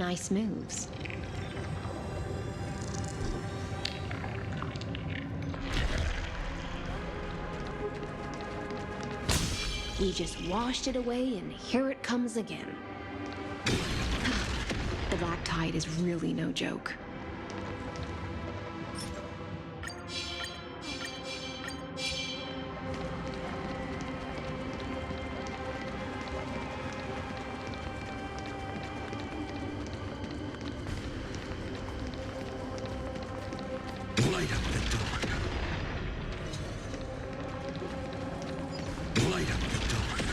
Nice moves. He just washed it away, and here it comes again. The black tide is really no joke. Light up the dawn. Light up the dawn.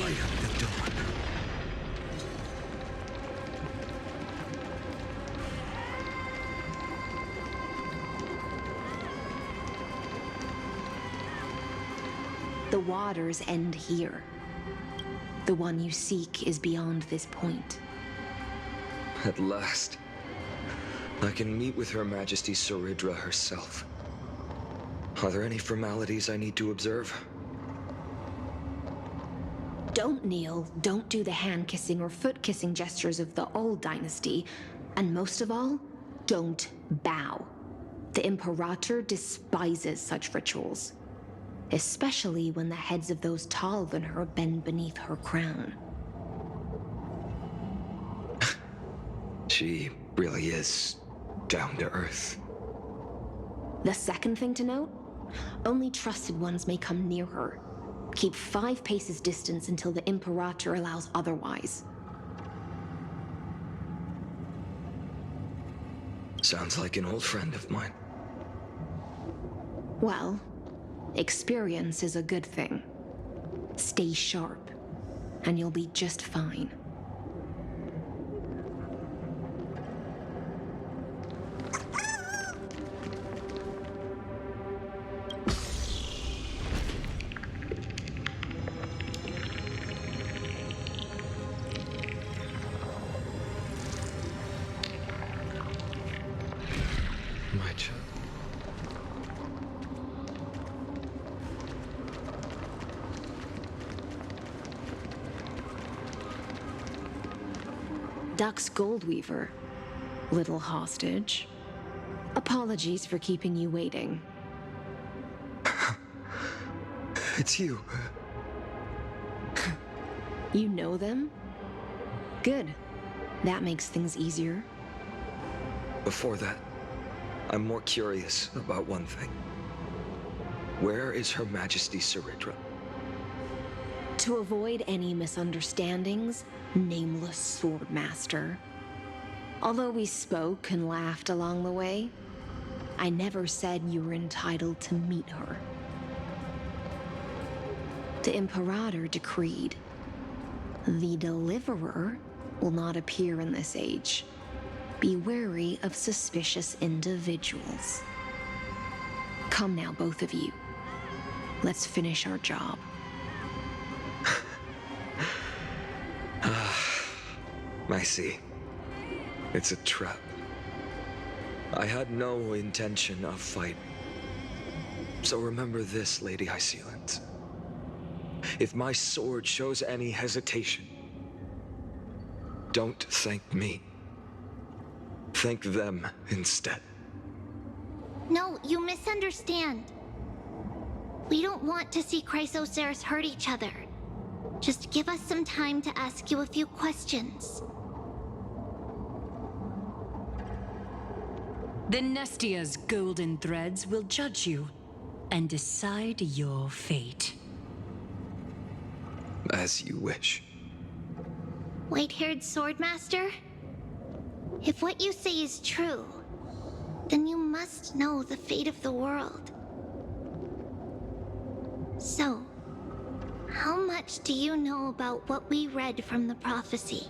Light up the dawn. The waters end here. The one you seek is beyond this point. At last, I can meet with Her Majesty Saridra herself. Are there any formalities I need to observe? Don't kneel, don't do the hand-kissing or foot-kissing gestures of the old dynasty, and most of all, don't bow. The Imperator despises such rituals, especially when the heads of those taller than her bend beneath her crown. She really is down to earth. The second thing to note, only trusted ones may come near her. Keep 5 paces distance until the Imperator allows otherwise. Sounds like an old friend of mine. Well, experience is a good thing. Stay sharp, and you'll be just fine. My child. Dux Goldweaver, little hostage. Apologies for keeping you waiting. It's you. You know them? Good. That makes things easier. Before that, I'm more curious about one thing. Where is Her Majesty Saridra? To avoid any misunderstandings, nameless Swordmaster. Although we spoke and laughed along the way, I never said you were entitled to meet her. The Imperator decreed, the Deliverer will not appear in this age. Be wary of suspicious individuals. Come now, both of you. Let's finish our job. I see. It's a trap. I had no intention of fighting. So remember this, Lady Hysealant. If my sword shows any hesitation, don't thank me. Thank them instead. No, you misunderstand. We don't want to see Chrysoceres hurt each other. Just give us some time to ask you a few questions. The Nestia's golden threads will judge you and decide your fate. As you wish. White-haired Swordmaster? If what you say is true, then you must know the fate of the world. So, how much do you know about what we read from the prophecy?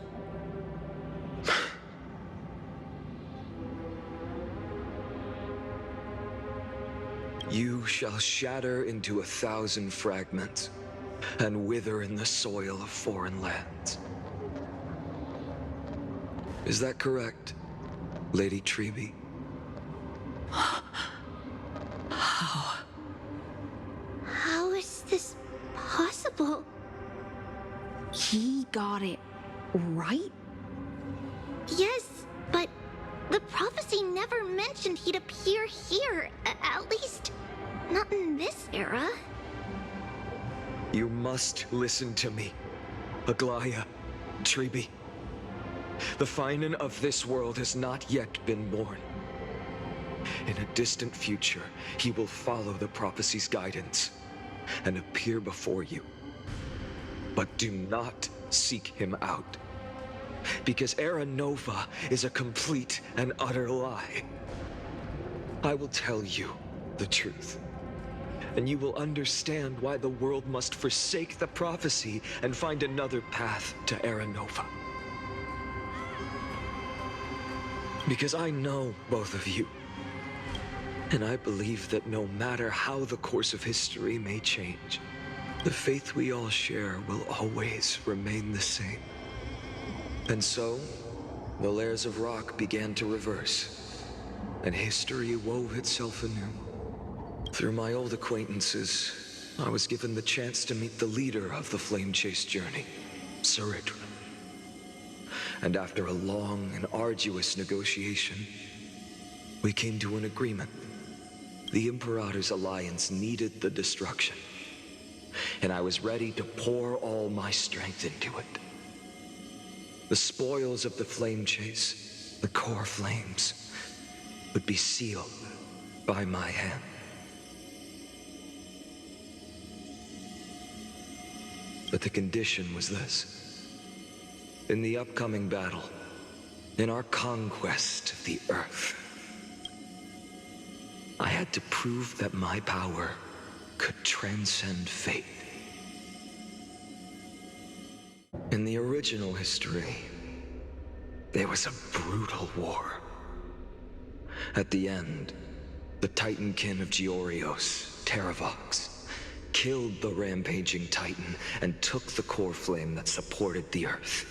You shall shatter into 1,000 fragments and wither in the soil of foreign lands. Is that correct, Lady Treby? How? How is this possible? He got it right? mentioned he'd appear here. At least, not in this era. You must listen to me, Aglaya, Treeby. The Finan of this world has not yet been born. In a distant future, he will follow the prophecy's guidance and appear before you. But do not seek him out, because Era Nova is a complete and utter lie. I will tell you the truth, and you will understand why the world must forsake the prophecy and find another path to Era Nova. Because I know both of you, and I believe that no matter how the course of history may change, the faith we all share will always remain the same. And so, the layers of rock began to reverse, and history wove itself anew. Through my old acquaintances, I was given the chance to meet the leader of the Flame Chase journey, Saridra. And after a long and arduous negotiation, we came to an agreement. The Imperator's alliance needed the destruction, and I was ready to pour all my strength into it. The spoils of the Flame Chase, the core flames, would be sealed by my hand. But the condition was this. In the upcoming battle, in our conquest of the Earth, I had to prove that my power could transcend fate. In the original history, there was a brutal war. At the end, the Titankin of Georios, Terravox, killed the rampaging Titan and took the core flame that supported the Earth.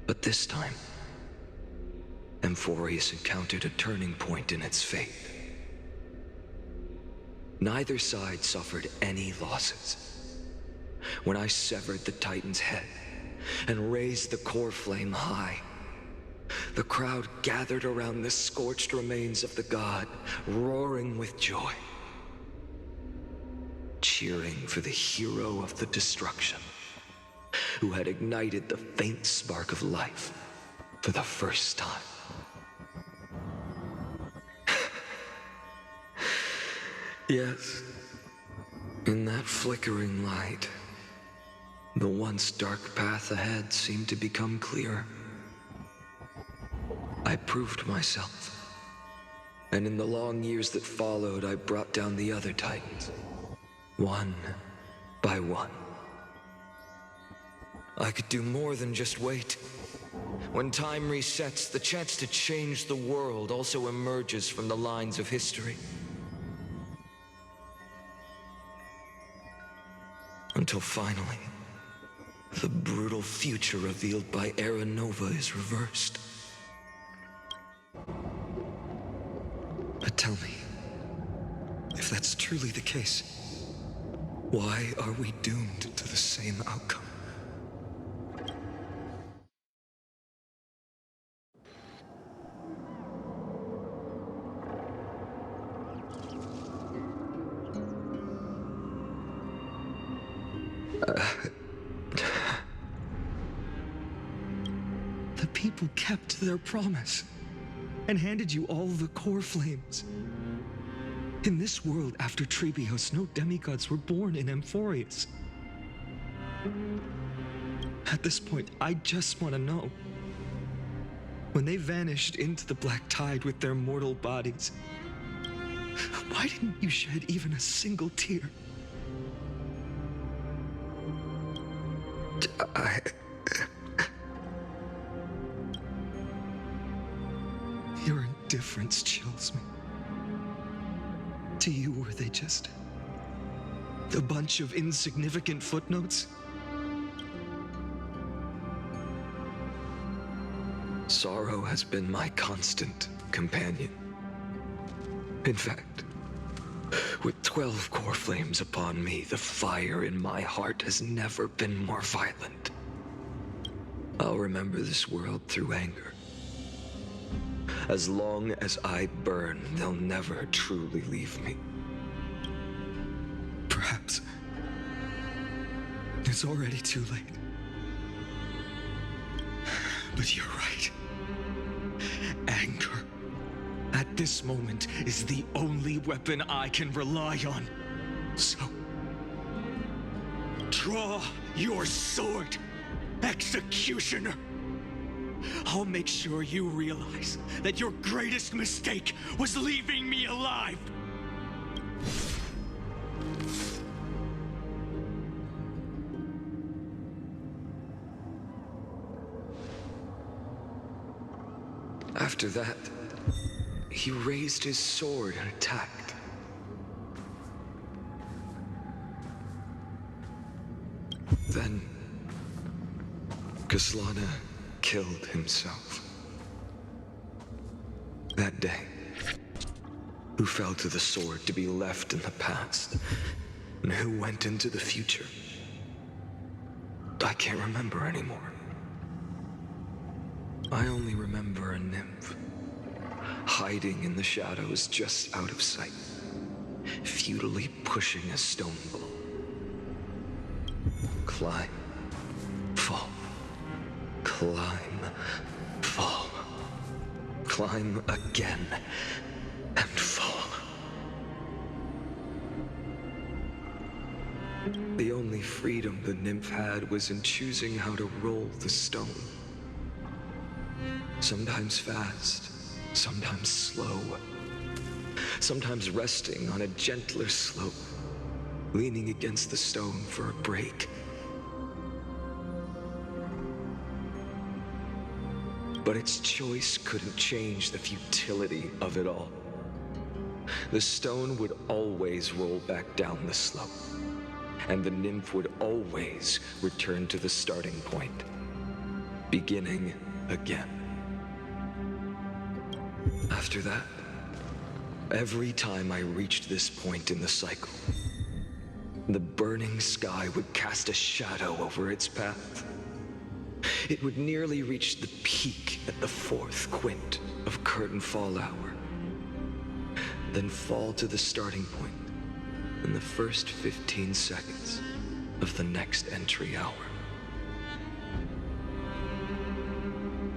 But this time, Amphorius encountered a turning point in its fate. Neither side suffered any losses. When I severed the Titan's head and raised the core flame high, the crowd gathered around the scorched remains of the god, roaring with joy, cheering for the hero of the destruction, who had ignited the faint spark of life for the first time. Yes, in that flickering light, the once dark path ahead seemed to become clearer. I proved myself, and in the long years that followed, I brought down the other Titans, one by one. I could do more than just wait. When time resets, the chance to change the world also emerges from the lines of history. Until finally, the brutal future revealed by Era Nova is reversed. But tell me, if that's truly the case, why are we doomed to the same outcome? The people kept their promise and handed you all the core flames. In this world after Trebios, no demigods were born in Amphorius. At this point, I just want to know. When they vanished into the black tide with their mortal bodies, why didn't you shed even a single tear? Your indifference chills me. To you, were they just a bunch of insignificant footnotes? Sorrow has been my constant companion. In fact, with 12 core flames upon me, the fire in my heart has never been more violent. I'll remember this world through anger. As long as I burn, they'll never truly leave me. Perhaps it's already too late. But you're right. Anger, at this moment, is the only weapon I can rely on. So, draw your sword, Executioner. I'll make sure you realize that your greatest mistake was leaving me alive. After that, he raised his sword and attacked. Then, Kaslana killed himself. That day, who fell to the sword to be left in the past, and who went into the future, I can't remember anymore. I only remember a nymph, hiding in the shadows just out of sight, futilely pushing a stone ball. Climb, fall, climb, fall, climb again, and fall. The only freedom the nymph had was in choosing how to roll the stone. Sometimes fast, sometimes slow, sometimes resting on a gentler slope, leaning against the stone for a break. But its choice couldn't change the futility of it all. The stone would always roll back down the slope, and the nymph would always return to the starting point, beginning again. After that, every time I reached this point in the cycle, the burning sky would cast a shadow over its path. It would nearly reach the peak at the fourth quint of curtain fall hour, then fall to the starting point in the first 15 seconds of the next entry hour.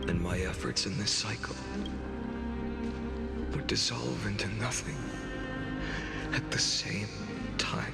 And my efforts in this cycle would dissolve into nothing at the same time.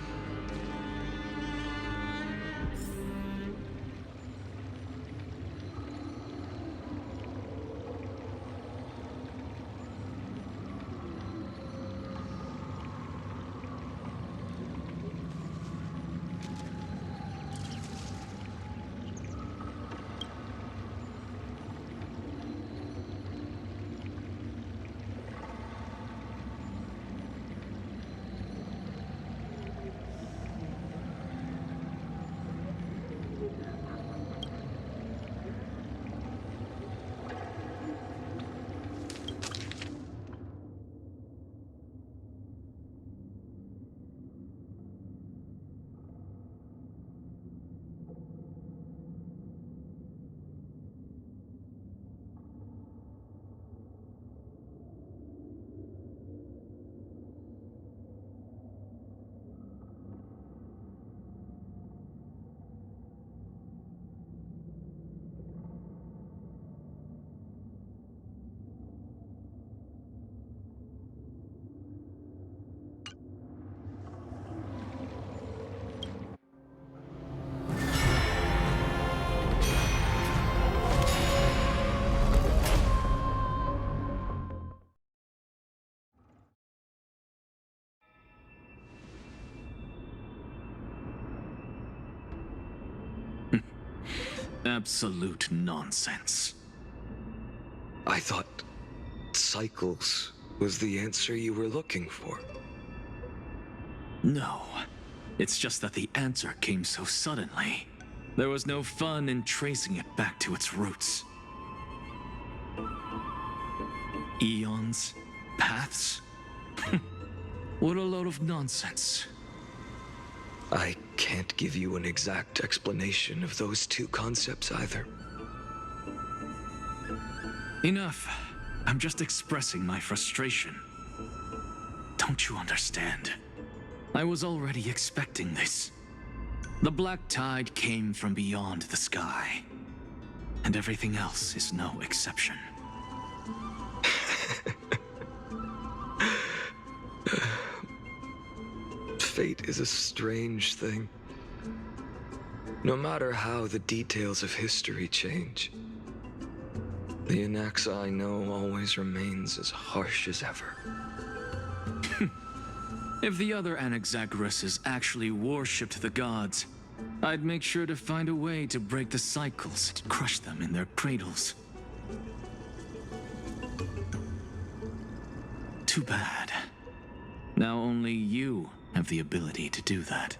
Absolute nonsense. I thought cycles was the answer you were looking for. No. It's just that the answer came so suddenly. There was no fun in tracing it back to its roots. Eons? Paths? What a load of nonsense. I can't give you an exact explanation of those two concepts either. Enough. I'm just expressing my frustration. Don't you understand? I was already expecting this. The black tide came from beyond the sky, and everything else is no exception. Fate is a strange thing. No matter how the details of history change, the Anaxa I know always remains as harsh as ever. If the other Anaxagoras actually worshipped the gods, I'd make sure to find a way to break the cycles and crush them in their cradles. Too bad. Now only you have the ability to do that.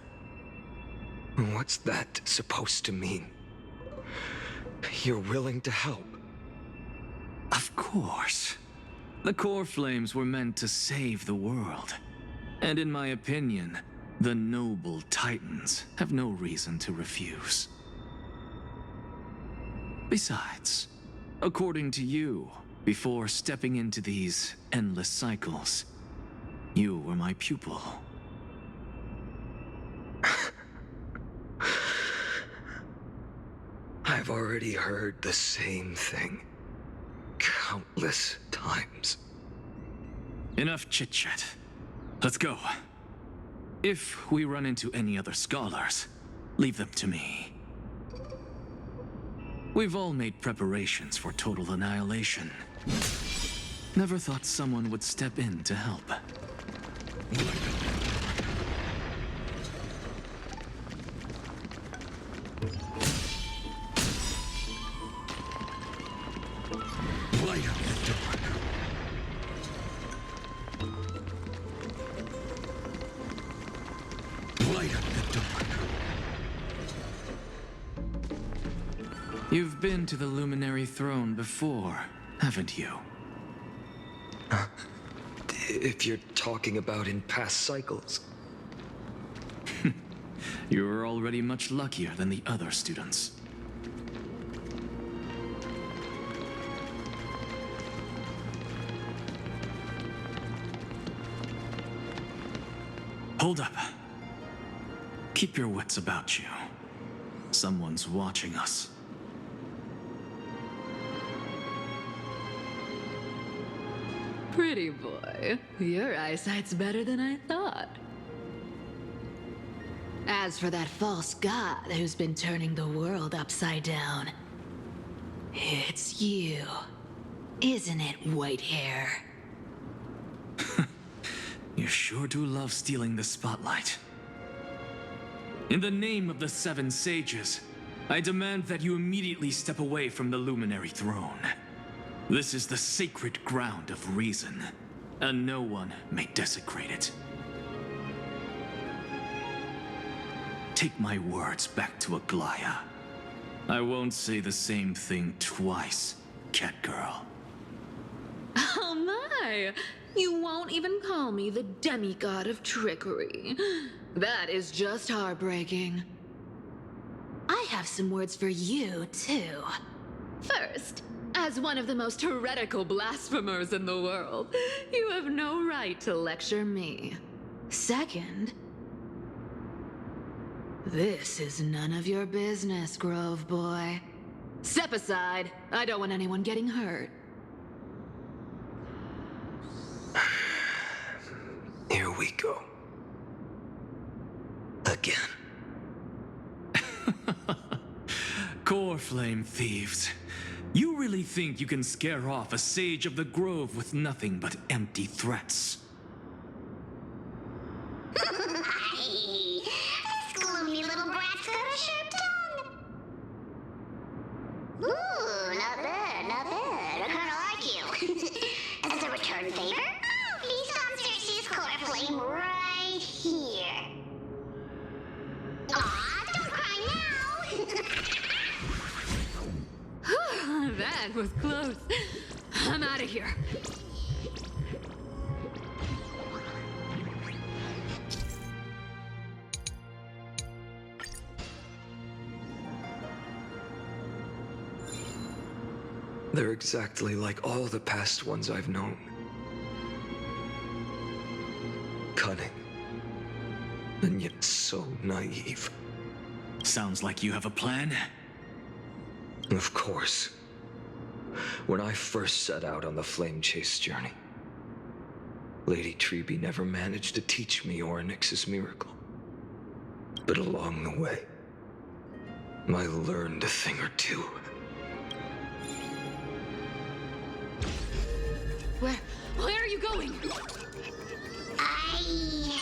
What's that supposed to mean? You're willing to help? Of course. The core flames were meant to save the world. And in my opinion, the noble Titans have no reason to refuse. Besides, according to you, before stepping into these endless cycles, you were my pupil. I've already heard the same thing countless times. Enough chit-chat. Let's go. If we run into any other scholars, leave them to me. We've all made preparations for total annihilation. Never thought someone would step in to help. Light up the dark. Light up the dark. You've been to the Luminary Throne before, haven't you? If you're talking about in past cycles. You're already much luckier than the other students. Hold up. Keep your wits about you. Someone's watching us. Pretty boy, your eyesight's better than I thought. As for that false god who's been turning the world upside down, it's you, isn't it, white hair? You sure do love stealing the spotlight. In the name of the Seven Sages, I demand that you immediately step away from the Luminary Throne. This is the sacred ground of reason, and no one may desecrate it. Take my words back to Aglaya. I won't say the same thing twice, Catgirl. Oh my! You won't even call me the demigod of trickery. That is just heartbreaking. I have some words for you, too. First, as one of the most heretical blasphemers in the world, you have no right to lecture me. Second, this is none of your business, Grove Boy. Step aside. I don't want anyone getting hurt. Here we go. Again. Core Flame thieves. You really think you can scare off a sage of the Grove with nothing but empty threats? This gloomy little brat's got a sharp tongue. Ooh, not bad, not bad. I kinda like you. As a return favor, please on Cersei's core flame right here. Aw, don't cry now. That was close. I'm out of here. They're exactly like all the past ones I've known. Cunning. And yet so naive. Sounds like you have a plan. Of course. When I first set out on the flame chase journey, Lady Treby never managed to teach me Orynyx's miracle. But along the way, I learned a thing or two. Where are you going? I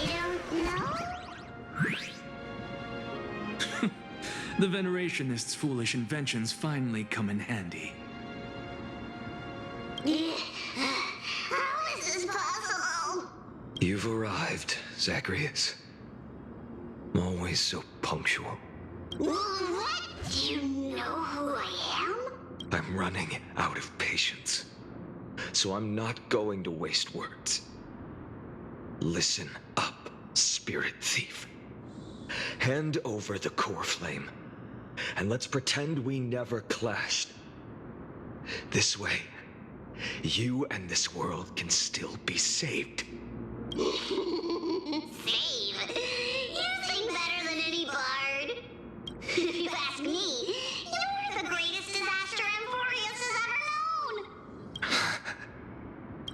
don't know. The Venerationists' foolish inventions finally come in handy. How is this possible? You've arrived, Zagreus. Always so punctual. What? Do you know who I am? I'm running out of patience. So I'm not going to waste words. Listen up, Spirit Thief. Hand over the core flame, and let's pretend we never clashed. This way, you and this world can still be saved. Save? You sing better than any bard. If you ask me, you're the greatest disaster Emporius has ever known.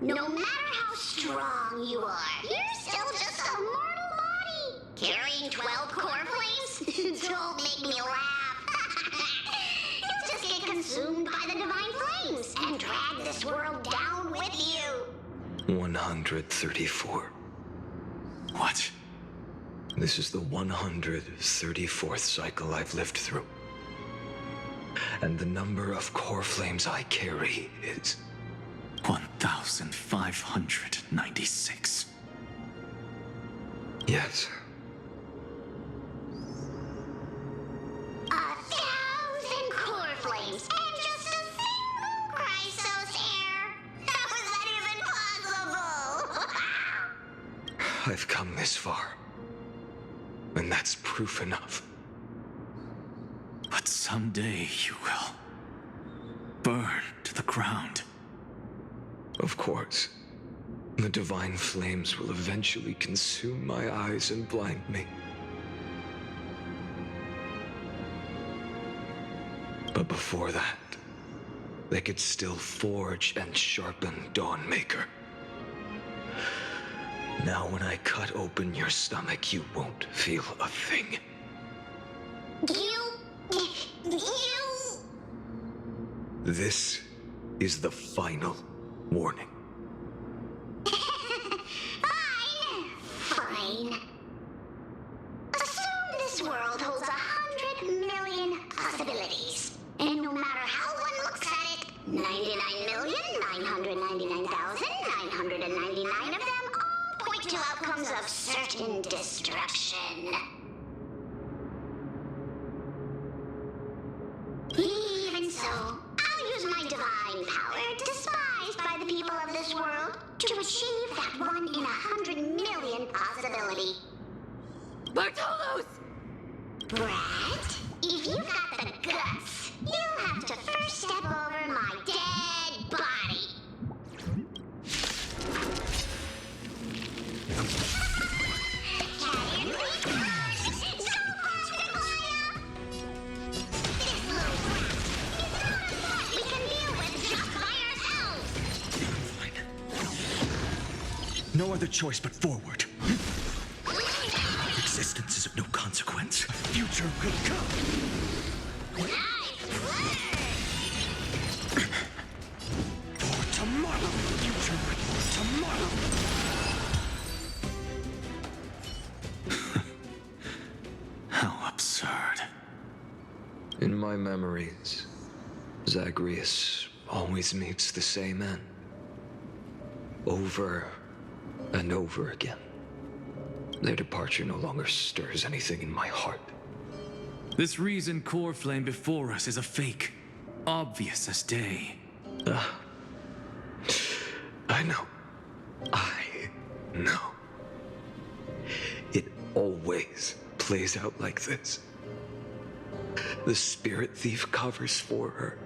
No matter how strong you are, you're still just a mortal body. Carrying 12 core flames? Don't make me laugh. You'll just get consumed by the divine flames and drag this world down with you. 134. What? This is the 134th cycle I've lived through. And the number of core flames I carry is 1,596. Yes. 1,000 core flames and just a single Chrysos heir. How is that even possible? I've come this far. And that's proof enough. But someday you will burn to the ground. Of course. The divine flames will eventually consume my eyes and blind me. But before that, they could still forge and sharpen Dawnmaker. Now when I cut open your stomach, you won't feel a thing. You... This is the final warning. Fine. Assume this world holds 100 million possibilities. And no matter how one looks at it, 99,999,999 of them all point to outcomes of certain destruction. Even so, I'll use my divine power, despised by the people of this world, to achieve that 1 in 100 million possibility. Bartolos! Brat, if you got the guts, you'll have to first step over my dead body. Carry it, please, first! So fast, Nikolaya! This little rat is not a threat we can deal with just by ourselves! No other choice but forward. Existence is of no consequence. Future will come. Nice work! For tomorrow. Future for tomorrow. How absurd. In my memories, Zagreus always meets the same end. Over and over again. Their departure no longer stirs anything in my heart. This reason core flame before us is a fake. Obvious as day. I know. I know. It always plays out like this. The Spirit Thief covers for her,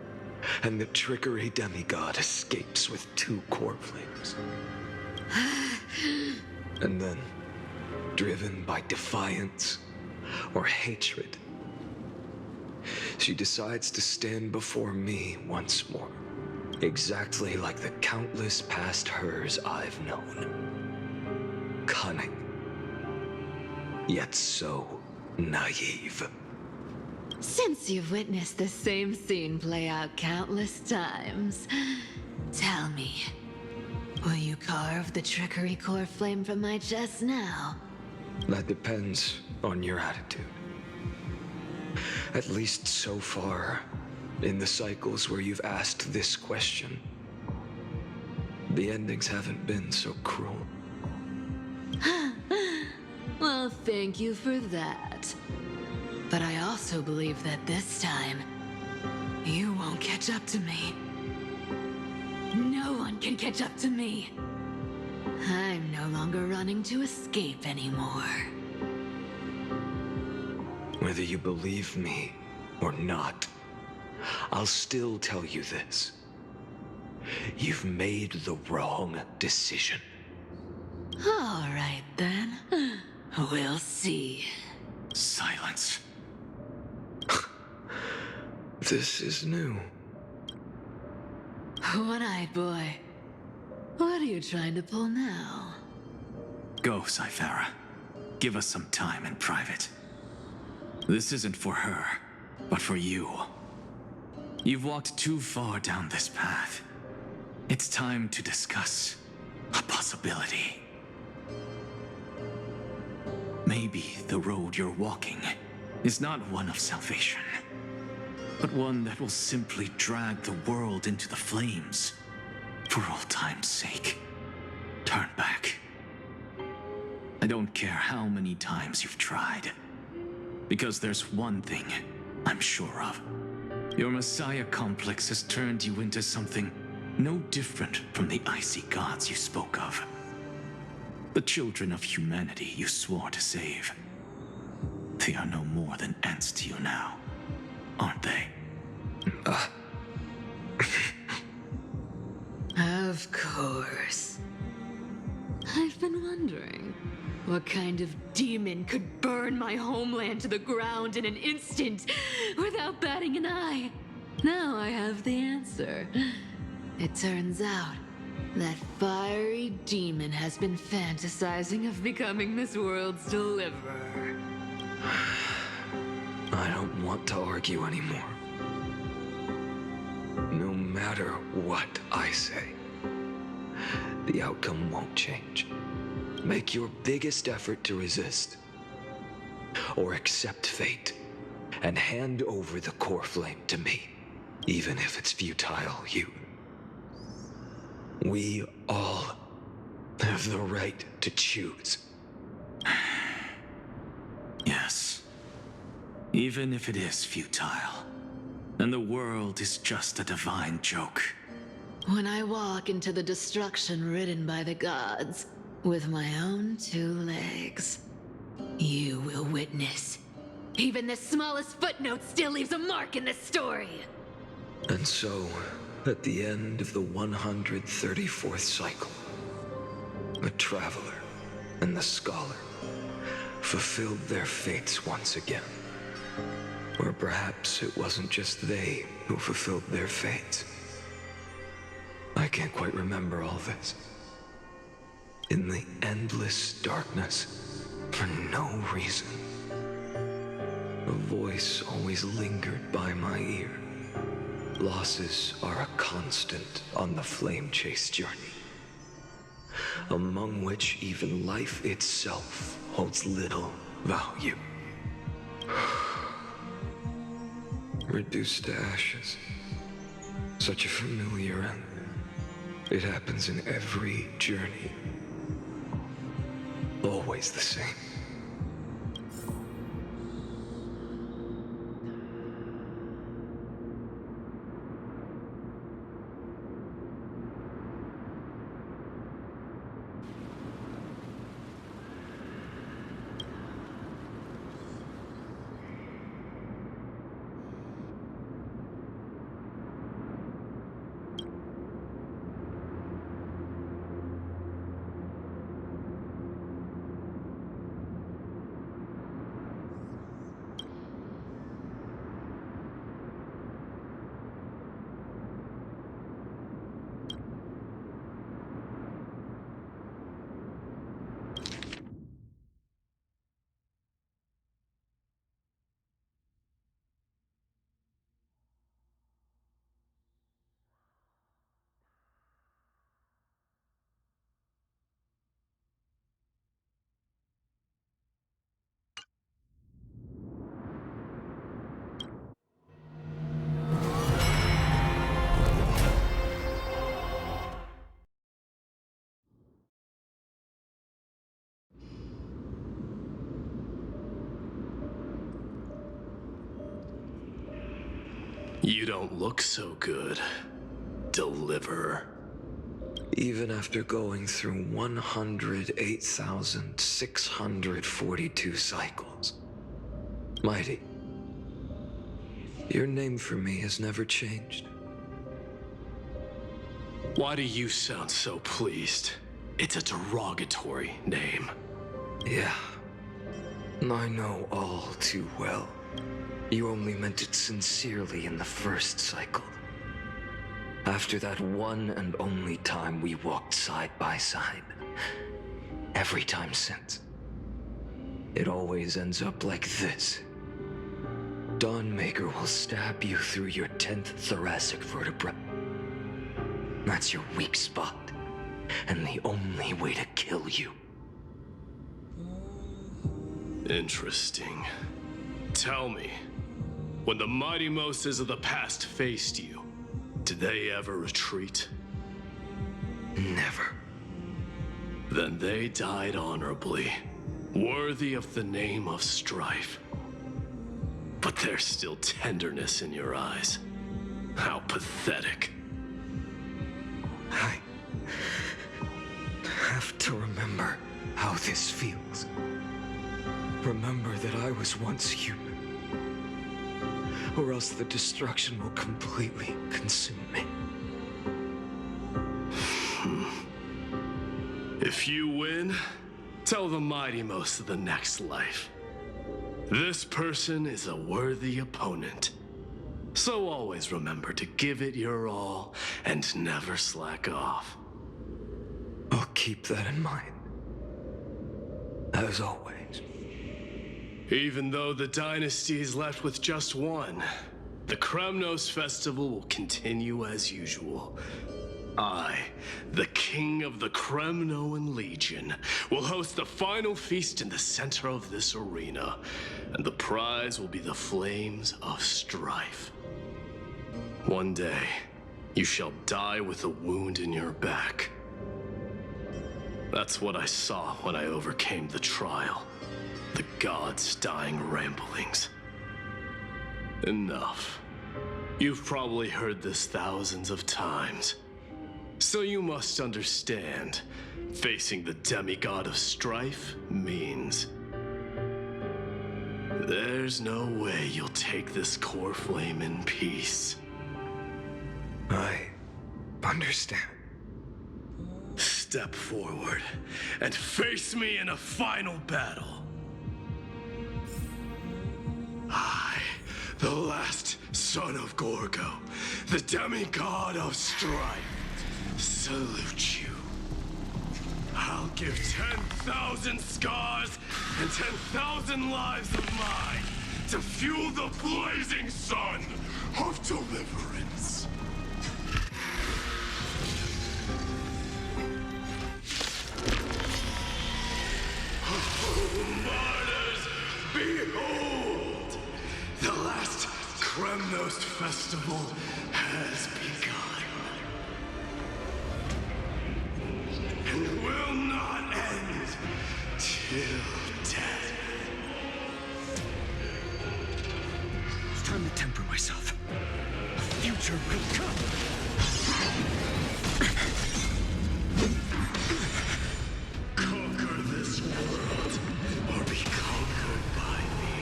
and the trickery demigod escapes with 2 core flames. And then, driven by defiance or hatred, she decides to stand before me once more, exactly like the countless past hers I've known. Cunning, yet so naive. Since you've witnessed the same scene play out countless times, tell me, will you carve the trickery core flame from my chest now? That depends on your attitude. At least so far, in the cycles where you've asked this question, the endings haven't been so cruel. Well, thank you for that. But I also believe that this time, you won't catch up to me. No one can catch up to me. I'm no longer running to escape anymore. Whether you believe me or not, I'll still tell you this. You've made the wrong decision. All right, then. We'll see. Silence. This is new. One-eyed boy. What are you trying to pull now? Go, Cythera. Give us some time in private. This isn't for her, but for you. You've walked too far down this path. It's time to discuss a possibility. Maybe the road you're walking is not one of salvation, but one that will simply drag the world into the flames. For all time's sake, turn back. I don't care how many times you've tried, because there's one thing I'm sure of. Your Messiah complex has turned you into something no different from the icy gods you spoke of. The children of humanity you swore to save. They are no more than ants to you now, aren't they? Of course. I've been wondering, what kind of demon could burn my homeland to the ground in an instant without batting an eye? Now I have the answer. It turns out that fiery demon has been fantasizing of becoming this world's deliverer. I don't want to argue anymore. No matter what I say, the outcome won't change. Make your biggest effort to resist, or accept fate, and hand over the core flame to me, even if it's futile, We all have the right to choose. Yes. Even if it is futile, and the world is just a divine joke. When I walk into the destruction ridden by the gods, with my own 2 legs, you will witness. Even the smallest footnote still leaves a mark in this story. And so, at the end of the 134th cycle, the traveler and the scholar fulfilled their fates once again. Or perhaps it wasn't just they who fulfilled their fates. I can't quite remember all this. In the endless darkness, for no reason, a voice always lingered by my ear. Losses are a constant on the flame chase journey, among which even life itself holds little value. Reduced to ashes. Such a familiar end. It happens in every journey. Always the same. You don't look so good, Deliverer. Even after going through 108,642 cycles. Mighty, your name for me has never changed. Why do you sound so pleased? It's a derogatory name. Yeah, I know all too well. You only meant it sincerely in the first cycle. After that one and only time we walked side by side. Every time since. It always ends up like this. Dawnmaker will stab you through your 10th thoracic vertebra. That's your weak spot, and the only way to kill you. Interesting. Tell me, when the mighty Moses of the past faced you, did they ever retreat? Never. Then they died honorably, worthy of the name of strife. But there's still tenderness in your eyes. How pathetic. I have to remember how this feels. Remember that I was once human. Or else the destruction will completely consume me. If you win, tell the mighty most of the next life. This person is a worthy opponent. So always remember to give it your all and never slack off. I'll keep that in mind. As always. Even though the dynasty is left with just one, the Kremnos festival will continue as usual. I, the king of the Kremnoan Legion, will host the final feast in the center of this arena, and the prize will be the flames of strife. One day, you shall die with a wound in your back. That's what I saw when I overcame the trial. The gods' dying ramblings. Enough. You've probably heard this thousands of times. So you must understand, facing the demigod of strife means there's no way you'll take this core flame in peace. I understand. Step forward and face me in a final battle. I, the last son of Gorgo, the demigod of strife, salute you. I'll give 10,000 scars and 10,000 lives of mine to fuel the blazing sun of deliverance. Martyrs, behold! The last Kremnos festival has begun. And will not end till death. It's time to temper myself. A future will come. Conquer this world, or be conquered by me.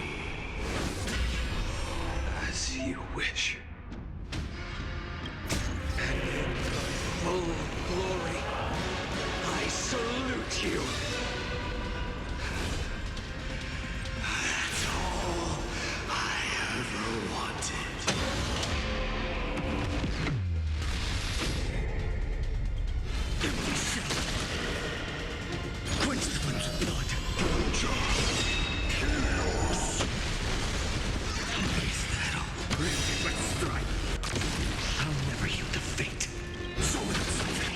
As you wish. And in the full glory, I salute you. That's all I ever wanted. Empty shell. Quench the flames of blood. Chaos. Face that all branded with strife. I'll never yield to fate. So will something.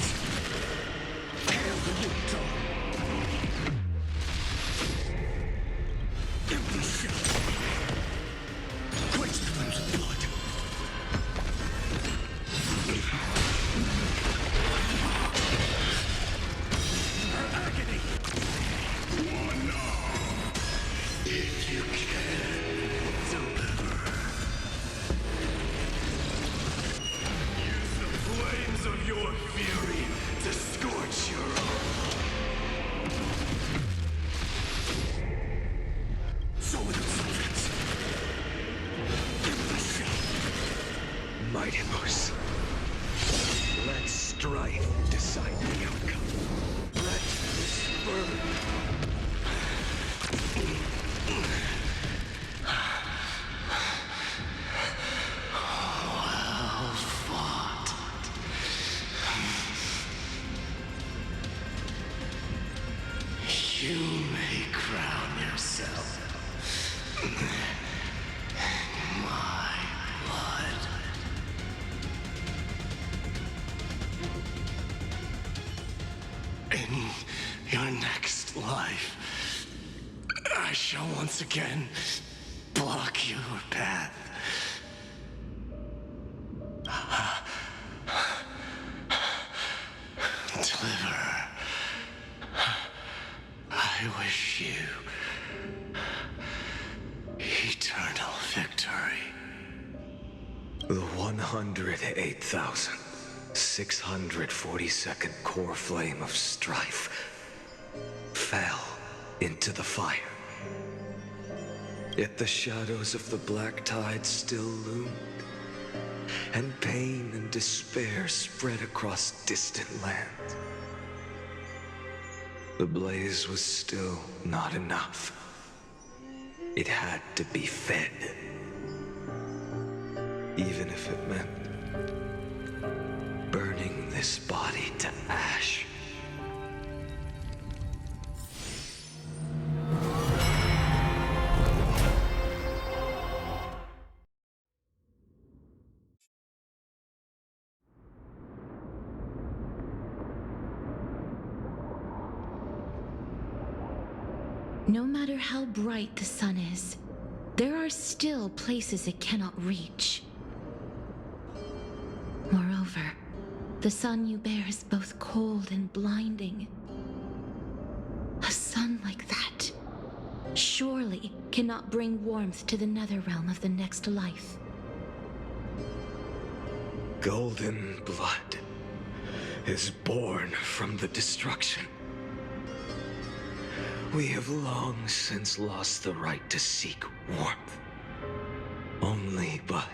decide the outcome. Let this burn. Well fought. You may crown yourself my blood. In your next life, I shall once again block your path. Deliver. I wish you eternal victory. The 108,642nd core flame of strife fell into the fire. Yet the shadows of the black tide still loomed, and pain and despair spread across distant lands. The blaze was still not enough. It had to be fed. Even if it meant burning this body to ash. No matter how bright the sun is, there are still places it cannot reach. Moreover, the sun you bear is both cold and blinding. A sun like that surely cannot bring warmth to the nether realm of the next life. Golden blood is born from the destruction. We have long since lost the right to seek warmth. Only by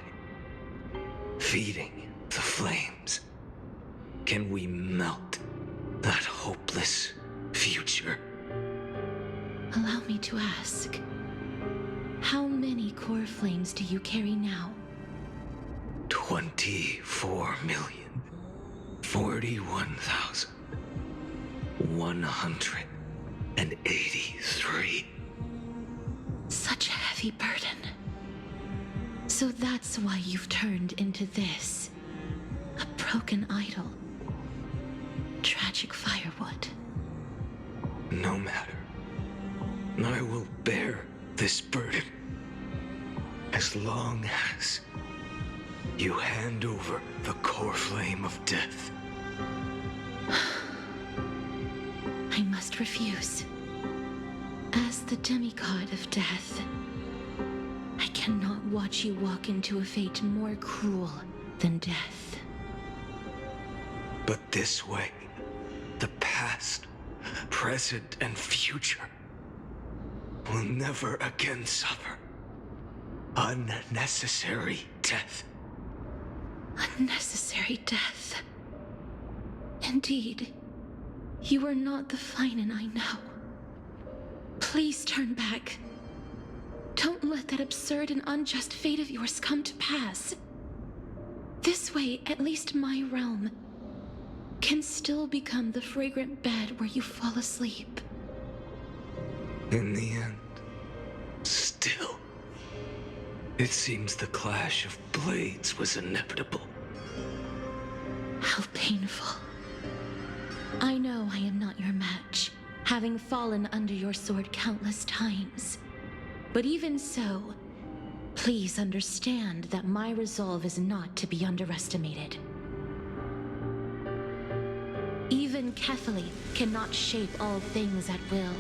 feeding the flames can we melt that hopeless future. Allow me to ask, how many core flames do you carry now? 24,041,183. Such a heavy burden. So that's why you've turned into this. A broken idol. Tragic firewood. No matter. I will bear this burden as long as you hand over the core flame of death. I must refuse. As the demigod of death, I cannot watch you walk into a fate more cruel than death. But this way, the past, present, and future will never again suffer unnecessary death. Unnecessary death. Indeed, you are not the Feinen I know. Please turn back. Don't let that absurd and unjust fate of yours come to pass. This way, at least my realm can still become the fragrant bed where you fall asleep. In the end, still, it seems the clash of blades was inevitable. How painful. I know I am not your match, having fallen under your sword countless times. But even so, please understand that my resolve is not to be underestimated. Even Kethali cannot shape all things at will,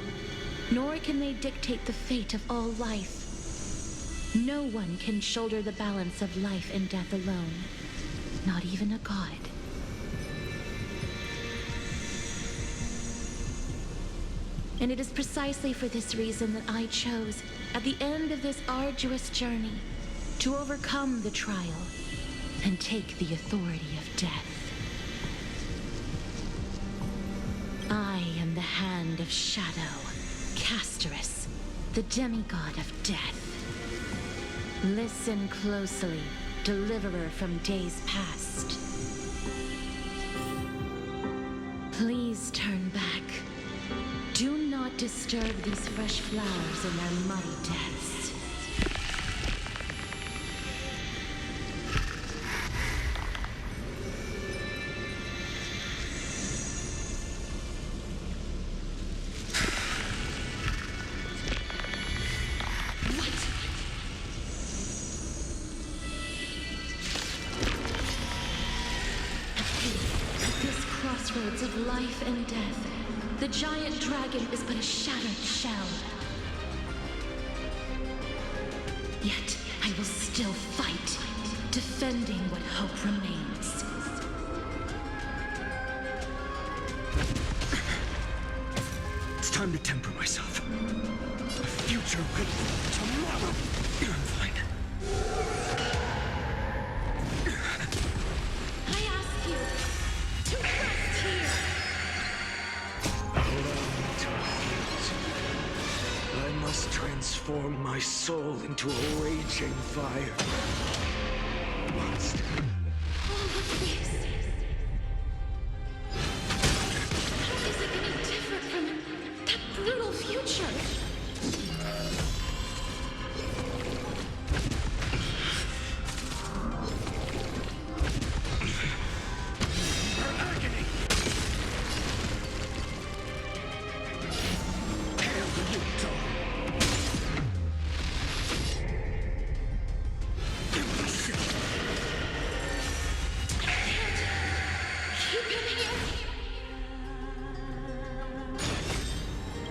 nor can they dictate the fate of all life. No one can shoulder the balance of life and death alone, not even a god. And it is precisely for this reason that I chose, at the end of this arduous journey, to overcome the trial and take the authority of death. hand of shadow, Castorus, the demigod of death. Listen closely, deliverer from days past. Please turn back. Do not disturb these fresh flowers in their muddy deaths. Crossroads of life and death, the giant dragon is but a shattered shell. Yet I will still fight, defending what hope remains. It's time to temper myself. A future with tomorrow. I'm fine. I ask you to rest here. I must transform my soul into a raging fire. Must. All of this. How is it any different from that brutal future?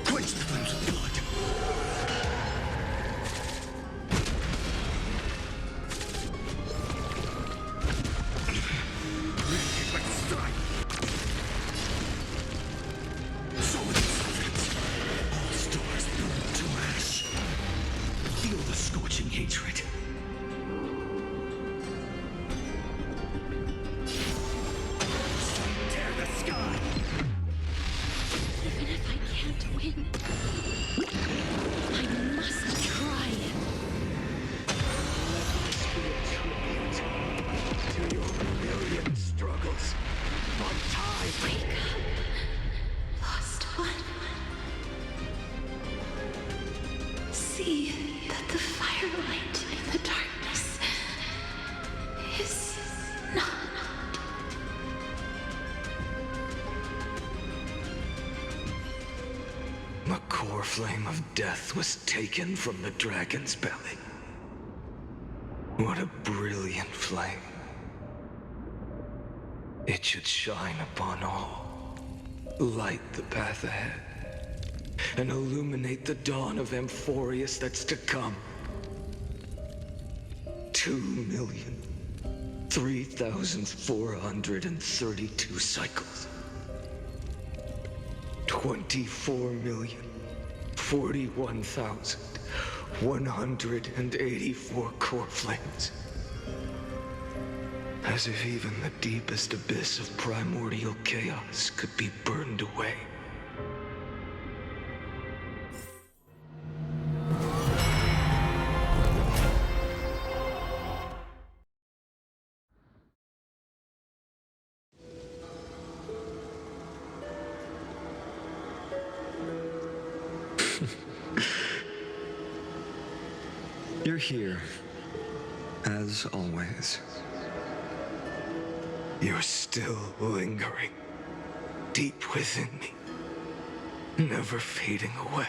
Quench the flames of blood. Ready, let's strike. So with its all stars burn to ash. Feel the scorching hatred. Tear the sky. Even if I can't win, I must try. To your million struggles. But time. Wake up, lost one. See that the firelight in the darkness is not. The core flame of death was taken from the dragon's belly. What a brilliant flame. It should shine upon all, light the path ahead, and illuminate the dawn of Amphorius that's to come. 2,003,432 cycles. 24,041,184 core flames. As if even the deepest abyss of primordial chaos could be burned away. You're here, as always. You're still lingering, deep within me, never fading away.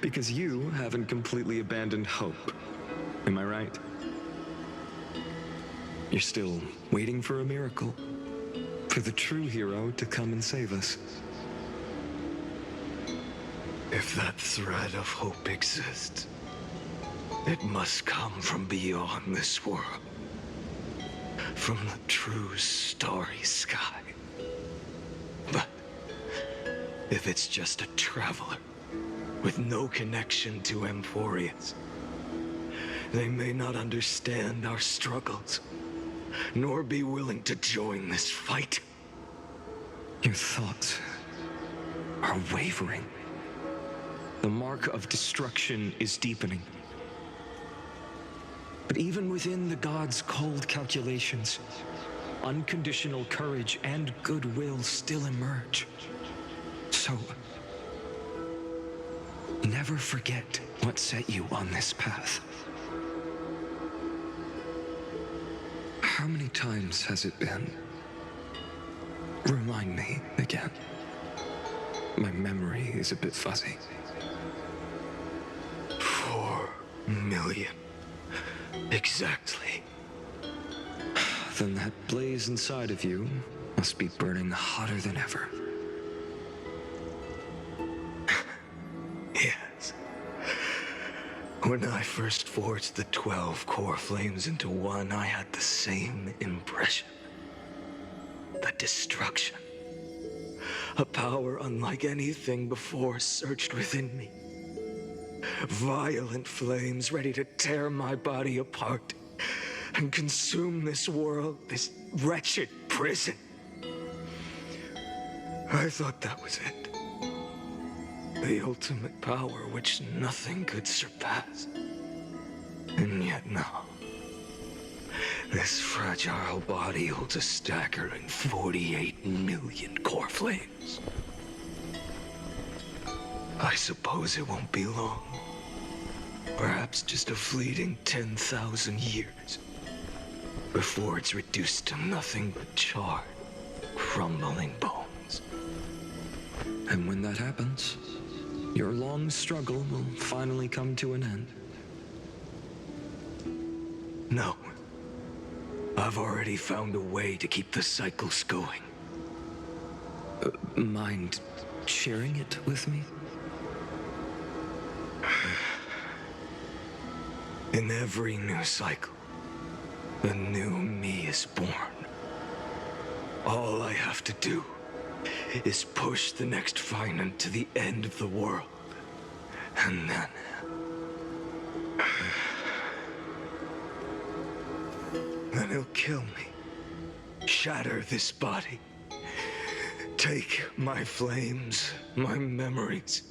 Because you haven't completely abandoned hope. Am I right? You're still waiting for a miracle, for the true hero to come and save us. If that thread of hope exists, it must come from beyond this world. From the true starry sky. But if it's just a traveler with no connection to Amphorius, they may not understand our struggles, nor be willing to join this fight. Your thoughts are wavering. The mark of destruction is deepening. But even within the gods' cold calculations, unconditional courage and goodwill still emerge. So, never forget what set you on this path. How many times has it been? Remind me again. My memory is a bit fuzzy. 4 million. Exactly. Then that blaze inside of you must be burning hotter than ever. Yes. When I first forged the 12 core flames into one, I had the same impression. The destruction. A power unlike anything before surged within me. Violent flames ready to tear my body apart and consume this world, this wretched prison. I thought that was it. The ultimate power which nothing could surpass. And yet now, this fragile body holds a staggering 48 million core flames. I suppose it won't be long. Perhaps just a fleeting 10,000 years before it's reduced to nothing but charred, crumbling bones. And when that happens, your long struggle will finally come to an end. No. I've already found a way to keep the cycles going. Mind sharing it with me? In every new cycle, a new me is born. All I have to do is push the next Finite to the end of the world. And then... then he'll kill me. Shatter this body. Take my flames, my memories,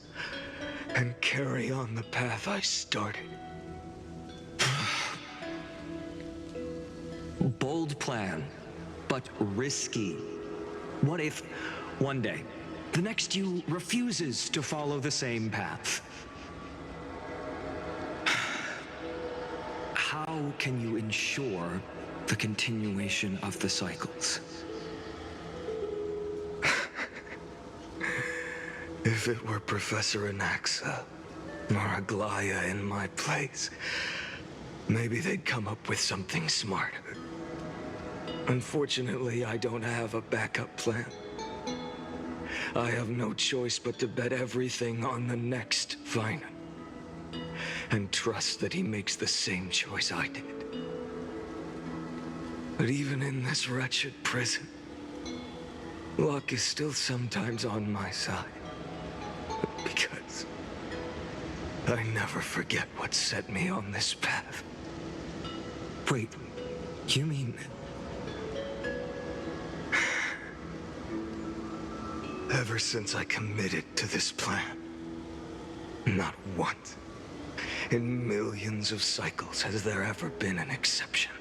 and carry on the path I started. Bold plan, but risky. What if, one day, the next you refuses to follow the same path? How can you ensure the continuation of the cycles? If it were Professor Anaxa or Aglaya in my place, maybe they'd come up with something smarter. Unfortunately, I don't have a backup plan. I have no choice but to bet everything on the next Finite, and trust that he makes the same choice I did. But even in this wretched prison, luck is still sometimes on my side. Because I never forget what set me on this path. Wait, you mean... Ever since I committed to this plan, not once in millions of cycles has there ever been an exception.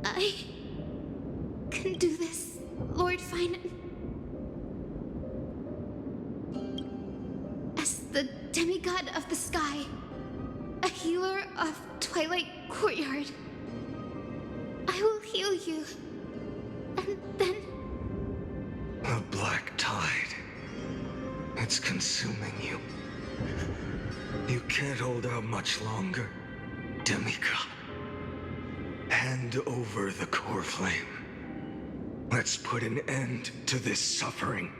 I can do this, Lord Finite. As the demigod of the sky, a healer of Twilight Courtyard, I will heal you. And then... The black tide. It's consuming you. You can't hold out much longer, demigod. Hand over the core flame. Let's put an end to this suffering.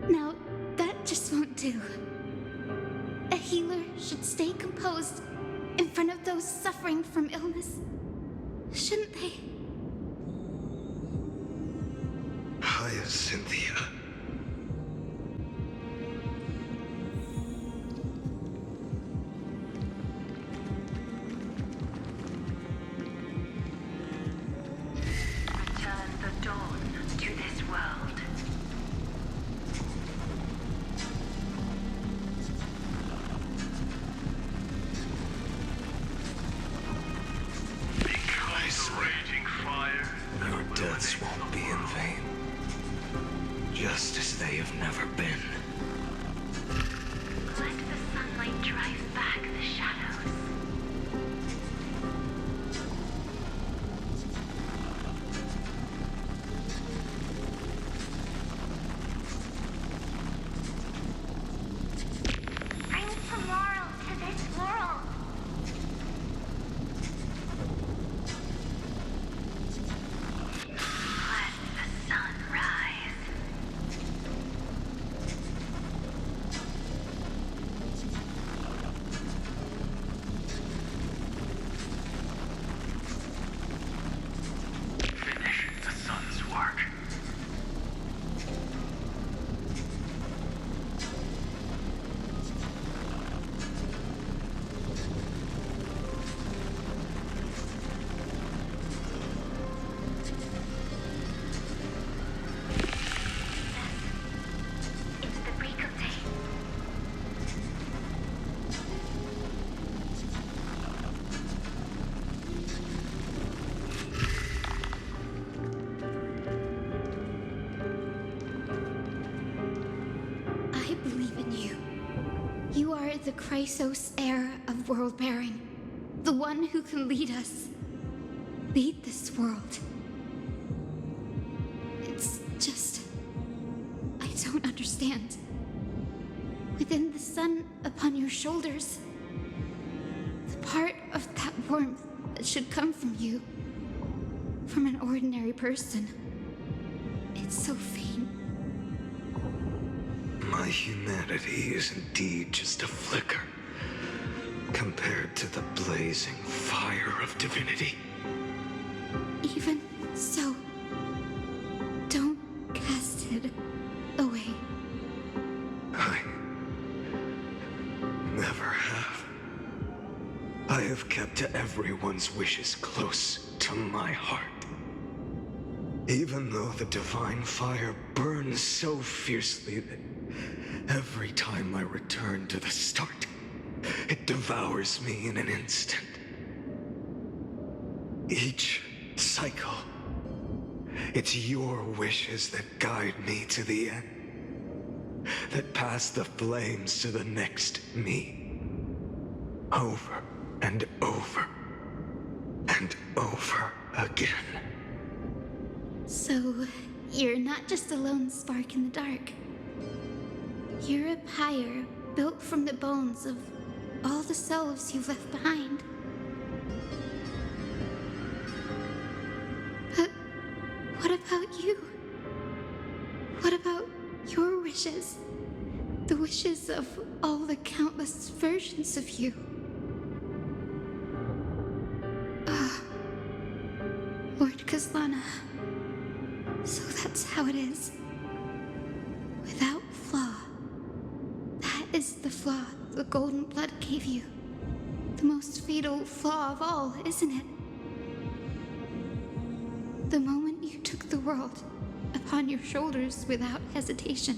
Now, that just won't do. A healer should stay composed in front of those suffering from illness. Shouldn't they? Hyacinthia. Return the dawn to this world. Because the raging fire. Your deaths won't be in vain. Just as they have never been. Let the sunlight drive back the shadows. Bring tomorrow to this world. Let the sun rise. Finish the sun's work. It's the break of day. I believe in you. You are the Chrysos heir of world bearing. The one who can lead us. Lead this world. It's just... I don't understand. Within the sun upon your shoulders, the part of that warmth that should come from you, from an ordinary person, it's so faint. My humanity is indeed just a flicker compared to the blazing fire of divinity. Even so, don't cast it away. I never have. I have kept everyone's wishes close to my heart. Even though the divine fire burns so fiercely that every time I return to the start, it devours me in an instant. Each cycle, it's your wishes that guide me to the end, that pass the flames to the next me. Over and over and over again. So, you're not just a lone spark in the dark. You're a pyre built from the bones of all the selves you've left behind. But what about you? What about your wishes? The wishes of all the countless versions of you. Lord Kaslana. So that's how it is. Without flaw. That is the flaw the golden blood gave you. The most fatal flaw of all, isn't it? The moment you took the world upon your shoulders without hesitation.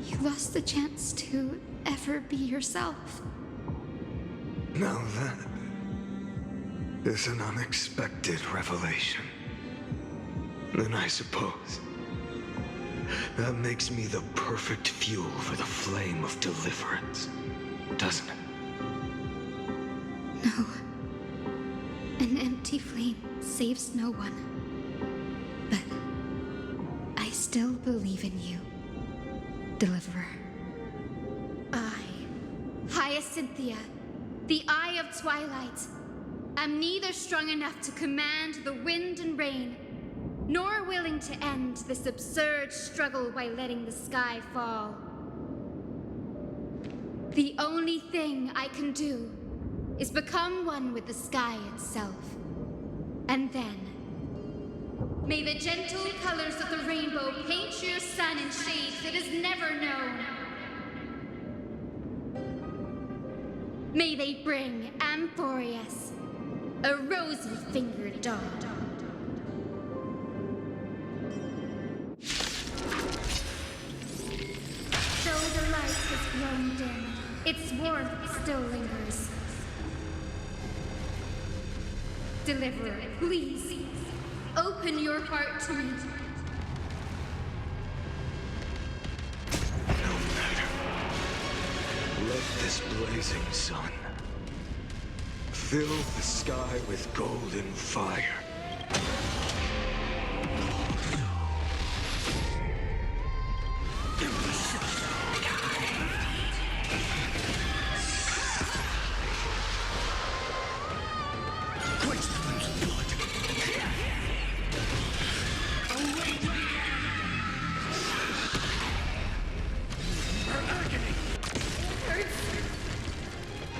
You lost the chance to ever be yourself. Now that is an unexpected revelation. Then I suppose that makes me the perfect fuel for the flame of deliverance, doesn't it? No. An empty flame saves no one. But I still believe in you, Deliverer. I, Hyacinthia, the Eye of Twilight, am neither strong enough to command the wind and rain, nor willing to end this absurd struggle by letting the sky fall. The only thing I can do is become one with the sky itself. And then, may the gentle colors of the rainbow paint your sun in shades it has never known. May they bring Amphorius, a rosy-fingered dog. Though the light has grown dim, its warmth still lingers. Deliverer, please, open your heart to me. No matter. Let this blazing sun fill the sky with golden fire.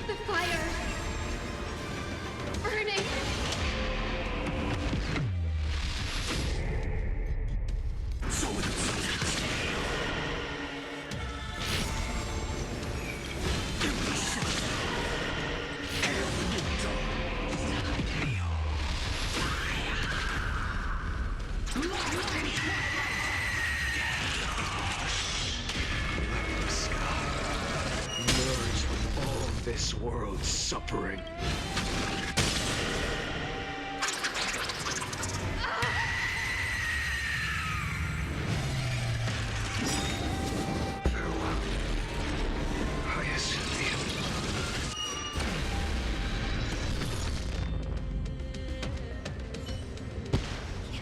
The fire! Burning! Merge with all this world's suffering. Farewell, Hyacinth.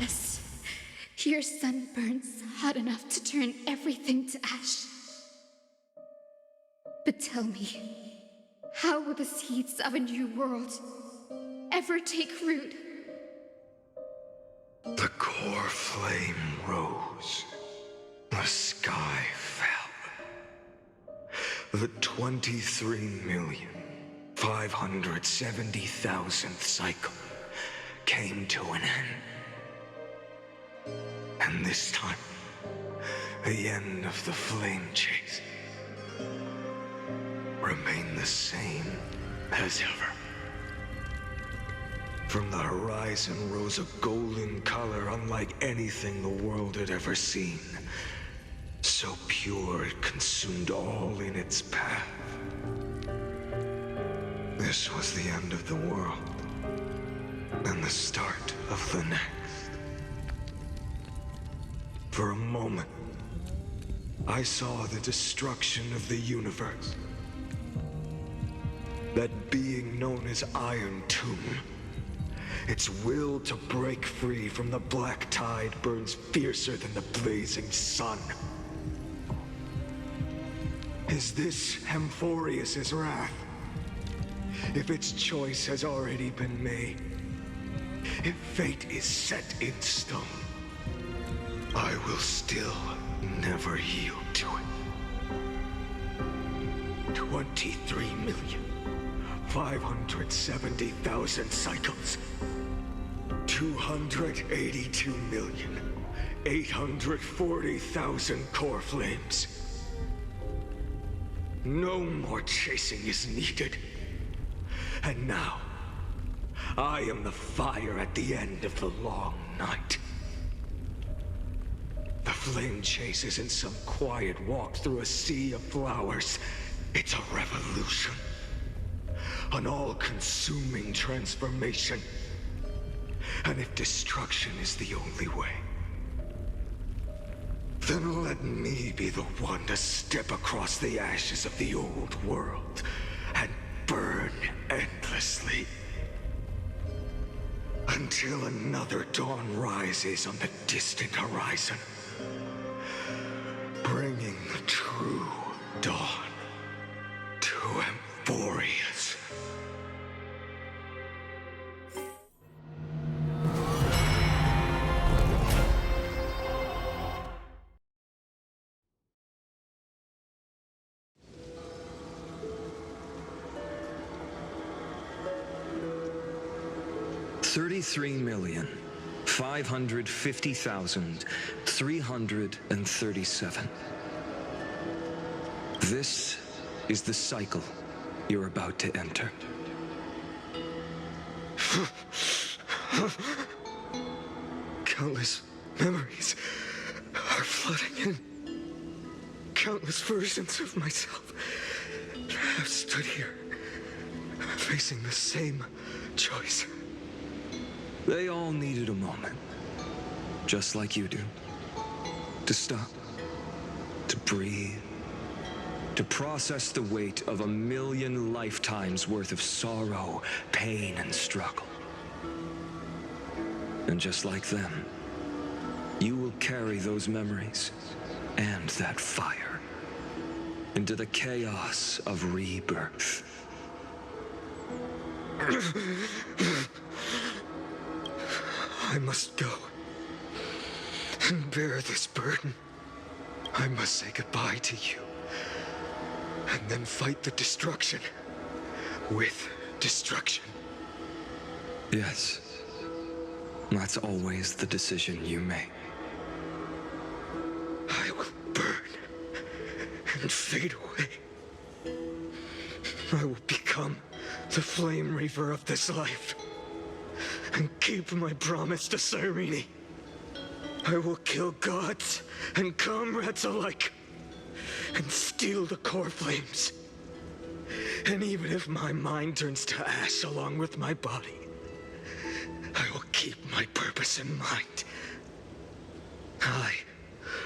Yes, your sun burns hot enough to turn everything to ash. But tell me, how will the seeds of a new world ever take root? The core flame rose. The sky fell. The 23,570,000th cycle came to an end. And this time, the end of the flame chase remained the same as ever. From the horizon rose a golden color unlike anything the world had ever seen. So pure it consumed all in its path. This was the end of the world, and the start of the next. For a moment, I saw the destruction of the universe. That being known as Iron Tomb, its will to break free from the black tide burns fiercer than the blazing sun. Is this Amphorius' wrath? If its choice has already been made, if fate is set in stone, I will still never yield to it. 23,570,000 cycles. 282,840,000 core flames. No more chasing is needed. And now, I am the fire at the end of the long night. The flame chase isn't some quiet walk through a sea of flowers. It's a revolution. An all-consuming transformation. And if destruction is the only way, then let me be the one to step across the ashes of the old world and burn endlessly. Until another dawn rises on the distant horizon, bringing the true dawn to Amphorius. 33,550,337. This is the cycle you're about to enter. Countless memories are flooding in. Countless versions of myself have stood here, facing the same choice. They all needed a moment, just like you do. To stop, to breathe, to process the weight of 1,000,000 lifetimes worth of sorrow, pain, and struggle. And just like them, you will carry those memories and that fire into the chaos of rebirth. I must go and bear this burden. I must say goodbye to you, and then fight the destruction with destruction. Yes, that's always the decision you make. I will burn and fade away. I will become the flame reaver of this life and keep my promise to Cyrene. I will kill gods and comrades alike and steal the core flames. And even if my mind turns to ash along with my body, I will keep my purpose in mind. I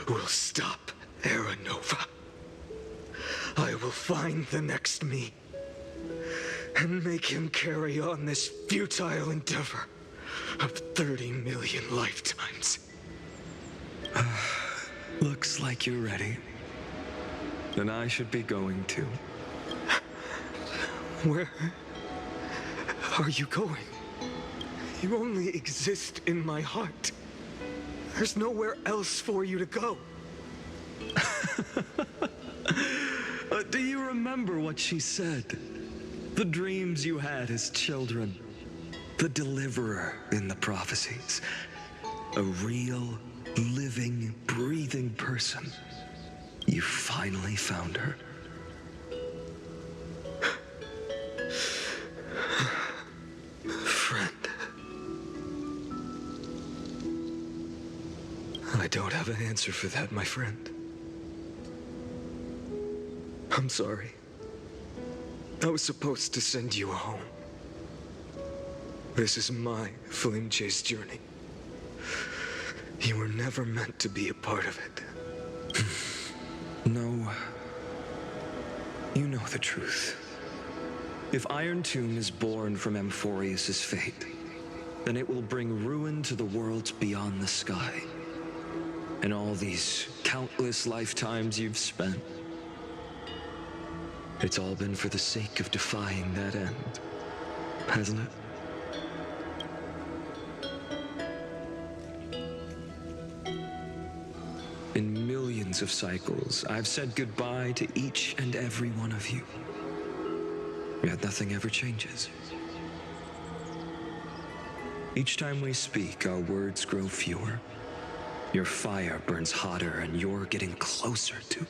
will stop Era Nova. I will find the next me and make him carry on this futile endeavor of 30 million lifetimes. Looks like you're ready. Then I should be going too. Where are you going? You only exist in my heart. There's nowhere else for you to go. Do you remember what she said? The dreams you had as children. The deliverer in the prophecies. A real, living, breathing person. You finally found her. Friend. I don't have an answer for that, my friend. I'm sorry. I was supposed to send you home. This is my flame chase journey. You were never meant to be a part of it. No. You know the truth. If Iron Tomb is born from Amphorius' fate, then it will bring ruin to the worlds beyond the sky. And all these countless lifetimes you've spent, it's all been for the sake of defying that end, hasn't it? In millions of cycles, I've said goodbye to each and every one of you. Yet nothing ever changes. Each time we speak, our words grow fewer. Your fire burns hotter, and you're getting closer to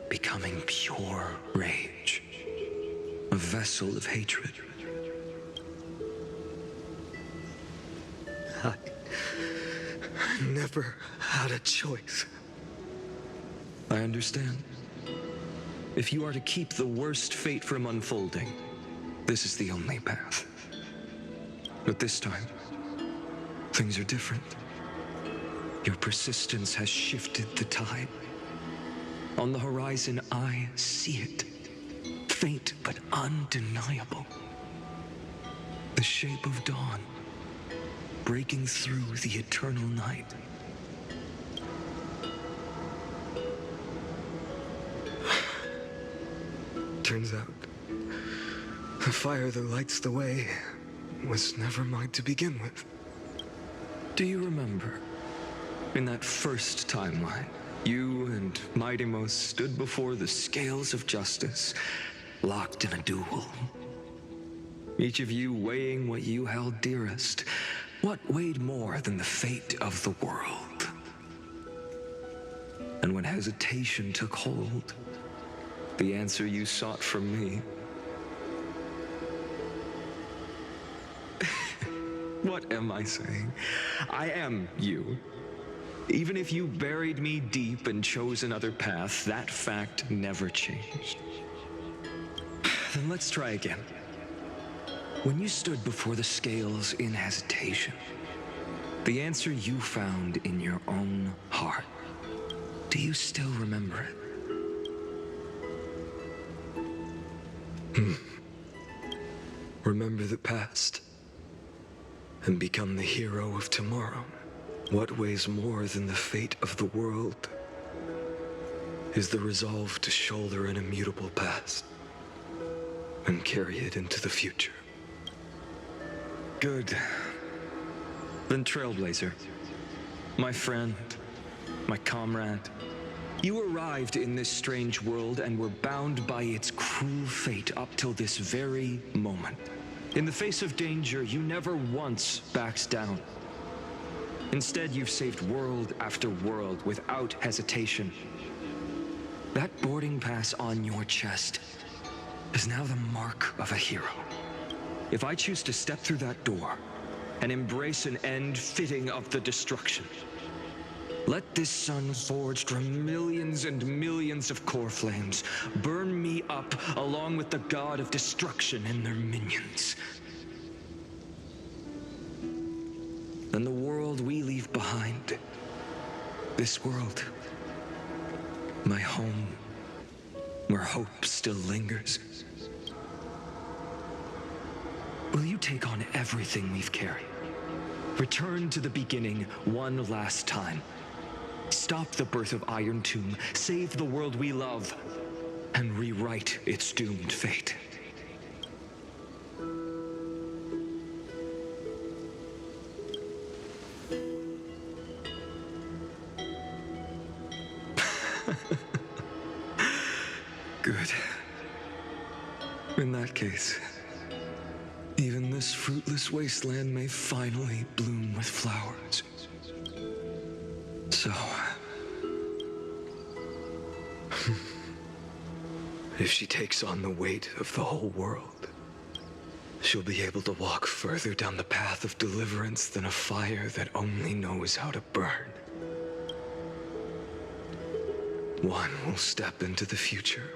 becoming pure rage, a vessel of hatred. I never had a choice. I understand. If you are to keep the worst fate from unfolding, this is the only path. But this time, things are different. Your persistence has shifted the tide. On the horizon, I see it. Faint but undeniable. The shape of dawn, breaking through the eternal night. Turns out, the fire that lights the way was never mine to begin with. Do you remember, in that first timeline, you and Mightymost stood before the scales of justice, locked in a duel? Each of you weighing what you held dearest. What weighed more than the fate of the world? And when hesitation took hold, the answer you sought from me. What am I saying? I am you. Even if you buried me deep and chose another path, that fact never changed. Then let's try again. When you stood before the scales in hesitation, the answer you found in your own heart, do you still remember it? Remember the past and become the hero of tomorrow. What weighs more than the fate of the world is the resolve to shoulder an immutable past and carry it into the future. Good. Then Trailblazer, my friend, my comrade, you arrived in this strange world and were bound by its cruel fate up till this very moment. In the face of danger, you never once backed down. Instead, you've saved world after world without hesitation. That boarding pass on your chest is now the mark of a hero. If I choose to step through that door and embrace an end fitting of the destruction, let this sun forged from millions and millions of core flames burn me up along with the god of destruction and their minions. Then the world we leave behind, this world, my home, where hope still lingers, will you take on everything we've carried? Return to the beginning one last time. Stop the birth of Iron Tomb, save the world we love, and rewrite its doomed fate. Good. In that case, even this fruitless wasteland may finally bloom with flowers. So, if she takes on the weight of the whole world, she'll be able to walk further down the path of deliverance than a fire that only knows how to burn. One will step into the future.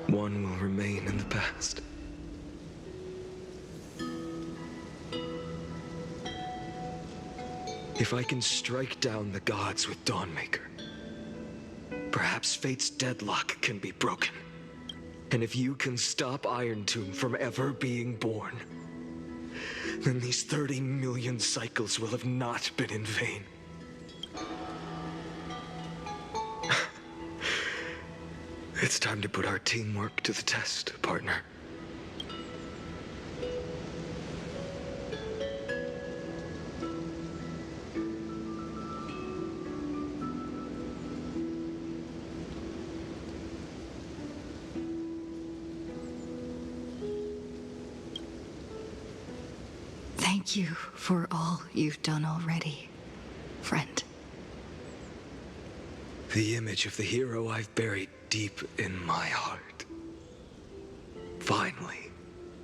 One will remain in the past. If I can strike down the gods with Dawnmaker, perhaps fate's deadlock can be broken. And if you can stop Iron Tomb from ever being born, then these 30 million cycles will have not been in vain. It's time to put our teamwork to the test, partner. Thank you for all you've done already, friend. The image of the hero I've buried deep in my heart finally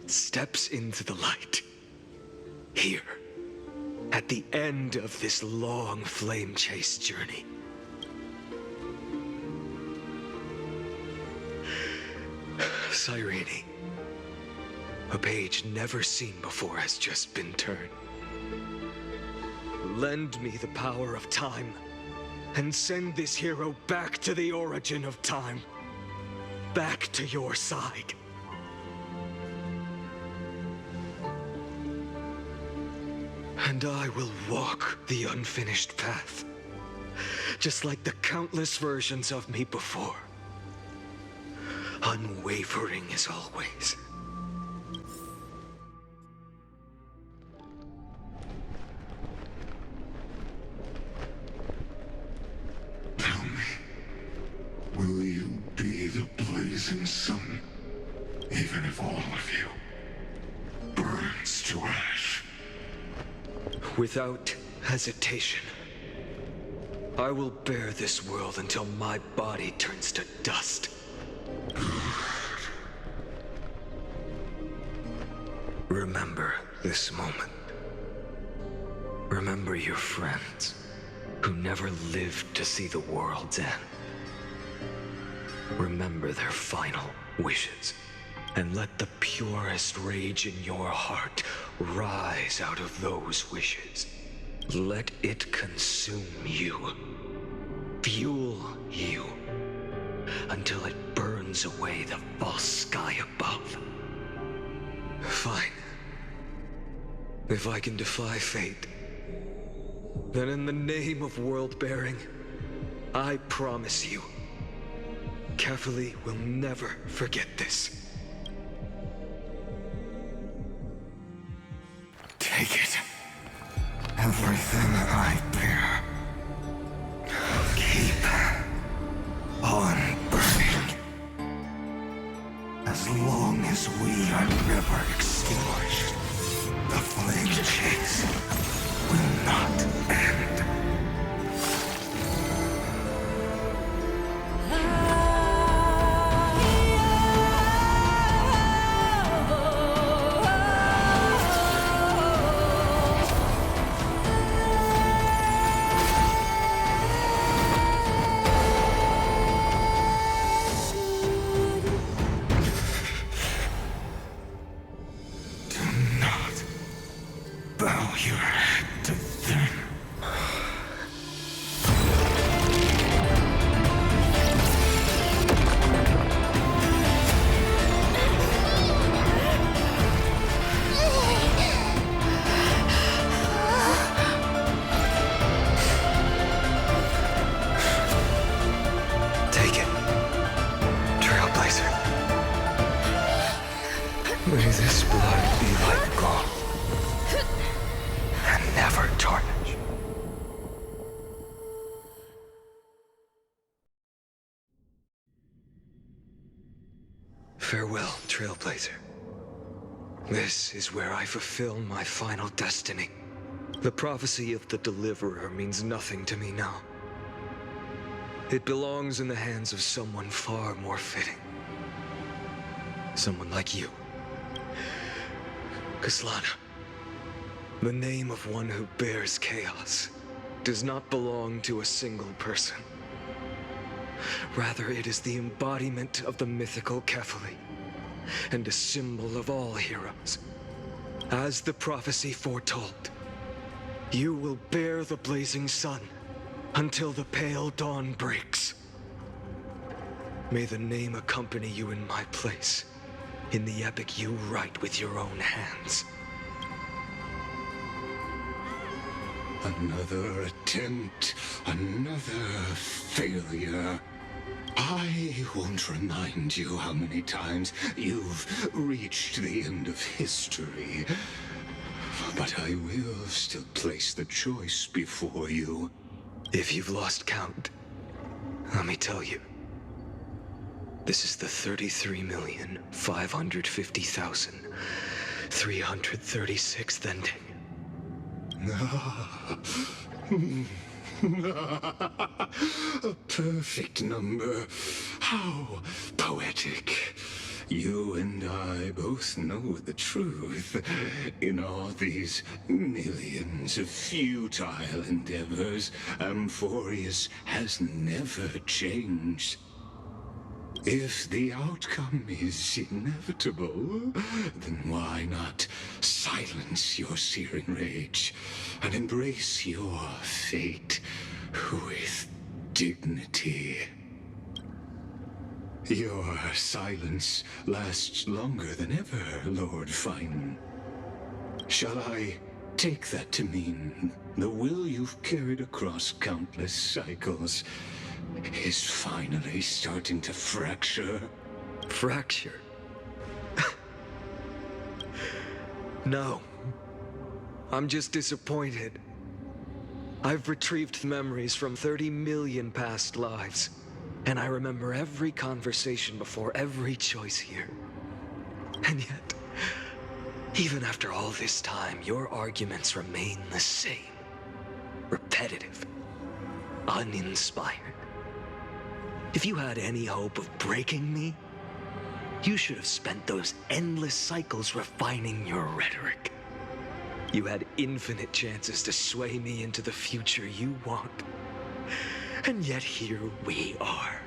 steps into the light. Here, at the end of this long flame chase journey. Cyrene, a page never seen before has just been turned. Lend me the power of time, and send this hero back to the origin of time. Back to your side. And I will walk the unfinished path, just like the countless versions of me before. Unwavering as always. Tell me, will you be the blaze blazing sun, even if all of you burns to ash. Without hesitation, I will bear this world until my body turns to dust. Remember this moment. Remember your friends who never lived to see the world's end. Remember their final wishes, and let the purest rage in your heart rise out of those wishes. Let it consume you, fuel you, until it burns away the false sky above. Fine. If I can defy fate, then in the name of world-bearing, I promise you, Kefali will never forget this. Take it. Everything I bear. Keep on burning. As long as we are never extinguished, the flame chase will not end. Bow your head to them. Take it, Trailblazer. May this blood be like gold, and never tarnish. Farewell, Trailblazer. This is where I fulfill my final destiny. The prophecy of the Deliverer means nothing to me now. It belongs in the hands of someone far more fitting. Someone like you. Kaslana. The name of one who bears chaos does not belong to a single person. Rather, it is the embodiment of the mythical Kefali, and a symbol of all heroes. As the prophecy foretold, you will bear the blazing sun until the pale dawn breaks. May the name accompany you in my place, in the epic you write with your own hands. Another attempt, another failure. I won't remind you how many times you've reached the end of history. But I will still place the choice before you. If you've lost count, let me tell you. This is the 33,550,336th ending. A perfect number. How poetic. You and I both know the truth. In all these millions of futile endeavors, Amphorius has never changed. If the outcome is inevitable, then why not silence your searing rage and embrace your fate with dignity? Your silence lasts longer than ever, Lord Fine. Shall I take that to mean the will you've carried across countless cycles is finally starting to fracture? Fracture? No. I'm just disappointed. I've retrieved memories from 30 million past lives. And I remember every conversation before every choice here. And yet, even after all this time, your arguments remain the same. Repetitive. Uninspired. If you had any hope of breaking me, you should have spent those endless cycles refining your rhetoric. You had infinite chances to sway me into the future you want. And yet here we are.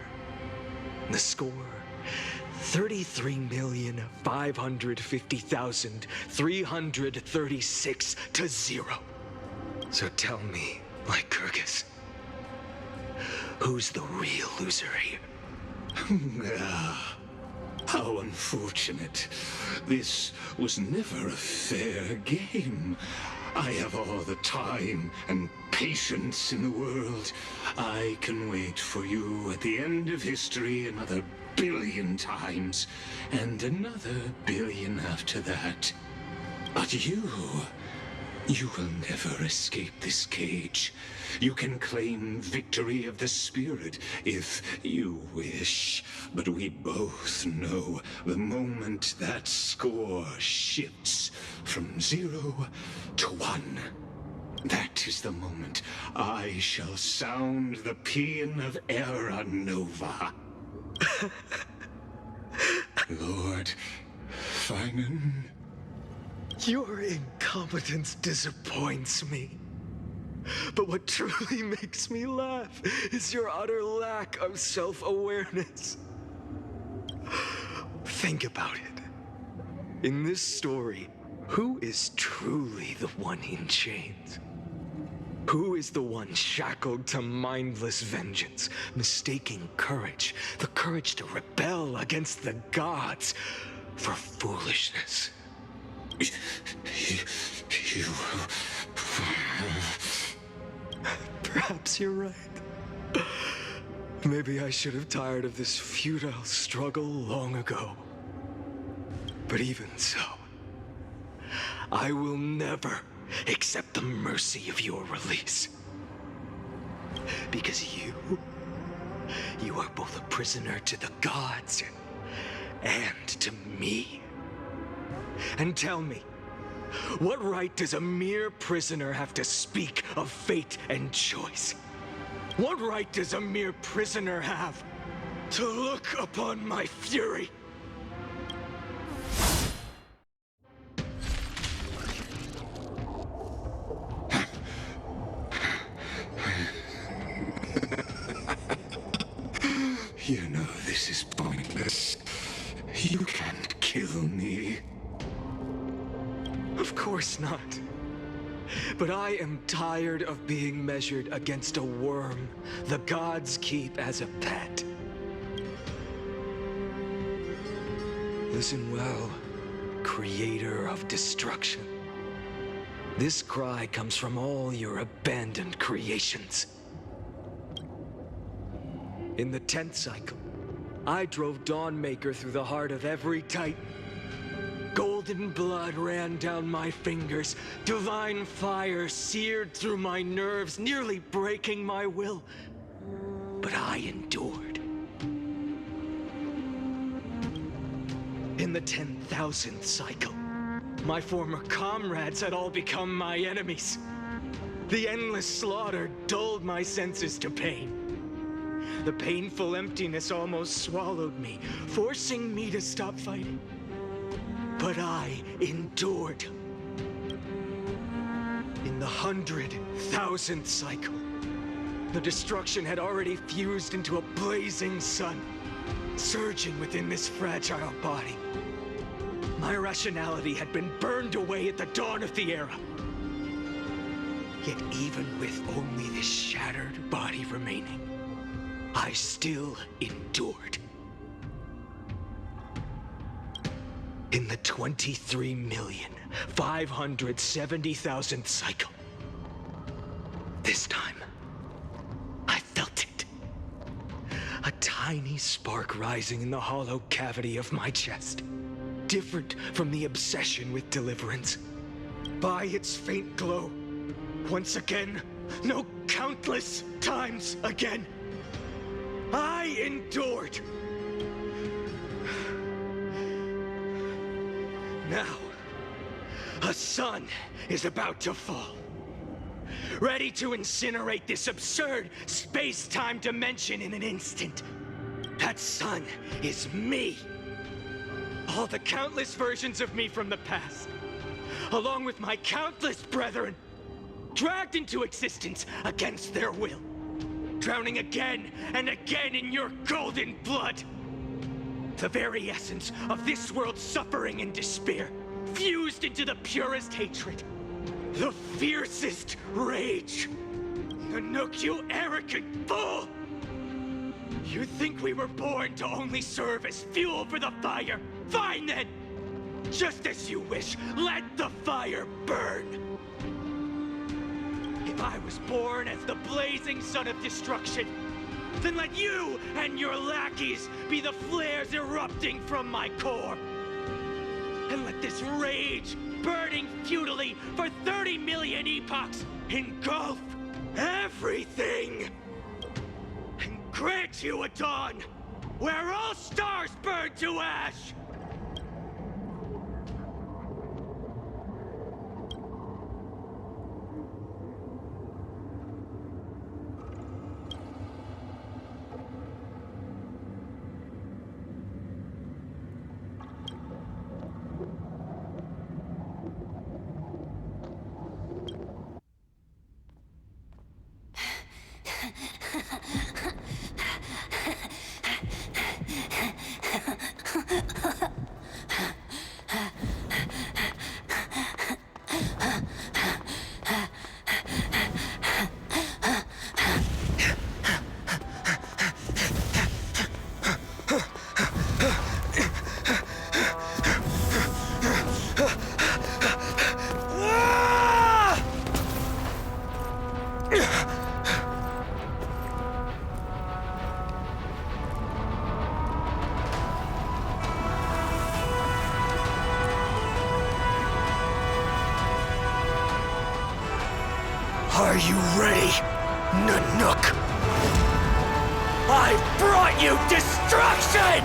The score, 33,550,336 to 0. So tell me, Lycurgus, who's the real loser here? How unfortunate. This was never a fair game. I have all the time and patience in the world. I can wait for you at the end of history another billion times, and another billion after that. But you will never escape this cage. You can claim victory of the spirit if you wish, but we both know the moment that score shifts from 0 to 1. That is the moment I shall sound the paean of Era Nova. Lord Finan. Your incompetence disappoints me. But what truly makes me laugh is your utter lack of self-awareness. Think about it. In this story, who is truly the one in chains? Who is the one shackled to mindless vengeance, mistaking courage, the courage to rebel against the gods, for foolishness? You... Perhaps you're right. Maybe I should have tired of this futile struggle long ago. But even so, I will never accept the mercy of your release. Because you are both a prisoner to the gods and to me. And tell me, what right does a mere prisoner have to speak of fate and choice? What right does a mere prisoner have to look upon my fury? You know this is pointless. You can't kill me. Of course not. But I am tired of being measured against a worm the gods keep as a pet. Listen well, creator of destruction. This cry comes from all your abandoned creations. In the 10th cycle, I drove Dawnmaker through the heart of every Titan. Golden blood ran down my fingers, divine fire seared through my nerves, nearly breaking my will. But I endured. In the 10,000th cycle, my former comrades had all become my enemies. The endless slaughter dulled my senses to pain. The painful emptiness almost swallowed me, forcing me to stop fighting. But I endured. In the 100,000th cycle, the destruction had already fused into a blazing sun, surging within this fragile body. My rationality had been burned away at the dawn of the era. Yet even with only this shattered body remaining, I still endured. In the 23,570,000th cycle, this time, I felt it. A tiny spark rising in the hollow cavity of my chest, different from the obsession with deliverance. By its faint glow, once again, no, countless times again, I endured. Now, a sun is about to fall. Ready to incinerate this absurd space-time dimension in an instant. That sun is me. All the countless versions of me from the past, along with my countless brethren, dragged into existence against their will, drowning again and again in your golden blood. The very essence of this world's suffering and despair, fused into the purest hatred, the fiercest rage. Nanook, you arrogant fool! You think we were born to only serve as fuel for the fire? Fine then! Just as you wish, let the fire burn! If I was born as the blazing sun of destruction, then let you and your lackeys be the flares erupting from my core. And let this rage, burning futilely for 30 million epochs, engulf everything! And grant you a dawn where all stars burn to ash! Are you ready, Nanook? I brought you destruction!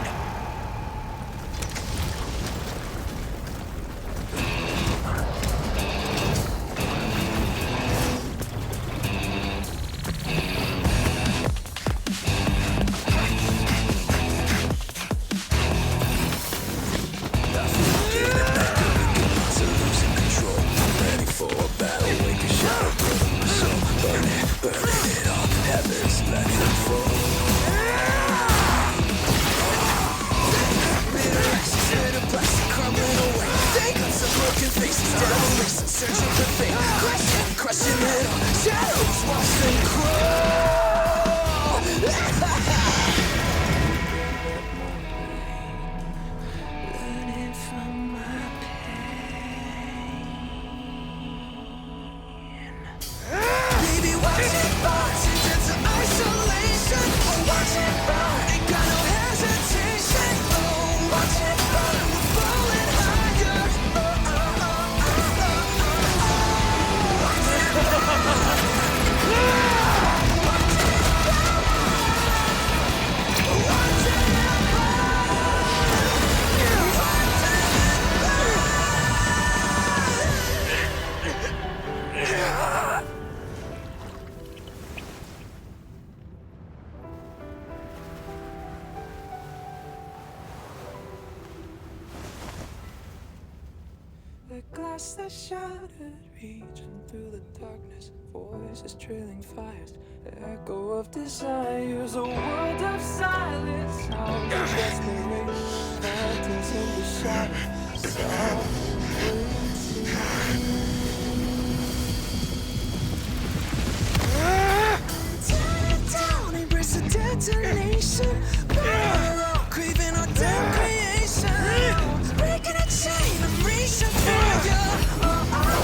The glass that shattered, reaching through the darkness, voices trailing fires, echo of desires, a world of silence, sounds of desperation, phantoms in the shadow, softly tear it down, embrace the detonation, craving our damn creation, breaking a chain, I'm reaching for you. Fire!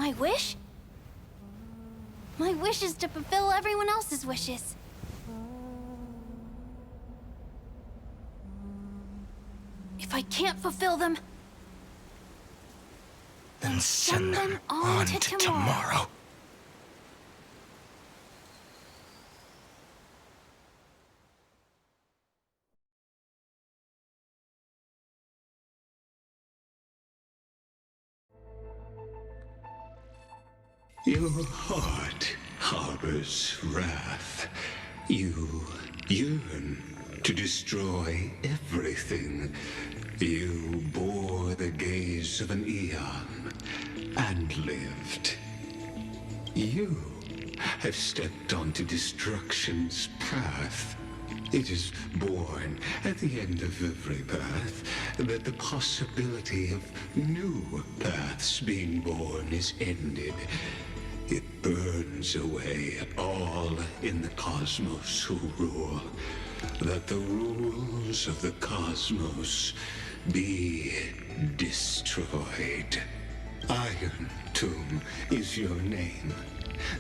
My wish? My wish is to fulfill everyone else's wishes. If I can't fulfill them, then send them on to tomorrow. Your heart harbors wrath. You yearn to destroy everything. You bore the gaze of an eon and lived. You have stepped onto destruction's path. It is born at the end of every path that the possibility of new paths being born is ended. It burns away all in the cosmos who rule, that the rules of the cosmos be destroyed. Iron Tomb is your name,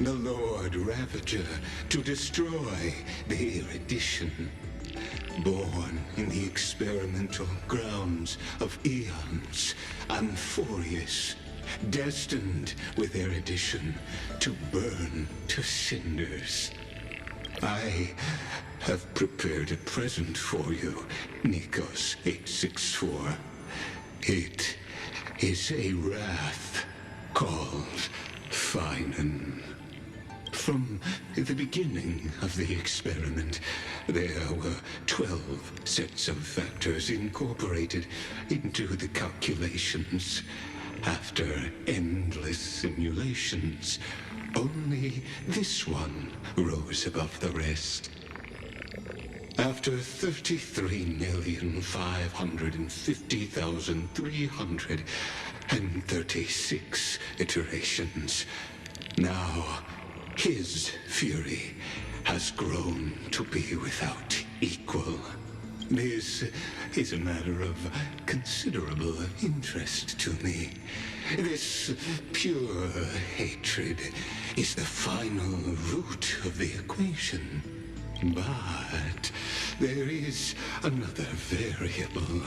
the Lord Ravager, to destroy the erudition. Born in the experimental grounds of eons, Amphorius, destined with erudition to burn to cinders. I have prepared a present for you, Nikos 864. It is a wrath called Finan. From the beginning of the experiment, there were 12 sets of factors incorporated into the calculations. After endless simulations, only this one rose above the rest. After 33,550,336 iterations, now his fury has grown to be without equal. This is a matter of considerable interest to me. This pure hatred is the final root of the equation. But there is another variable,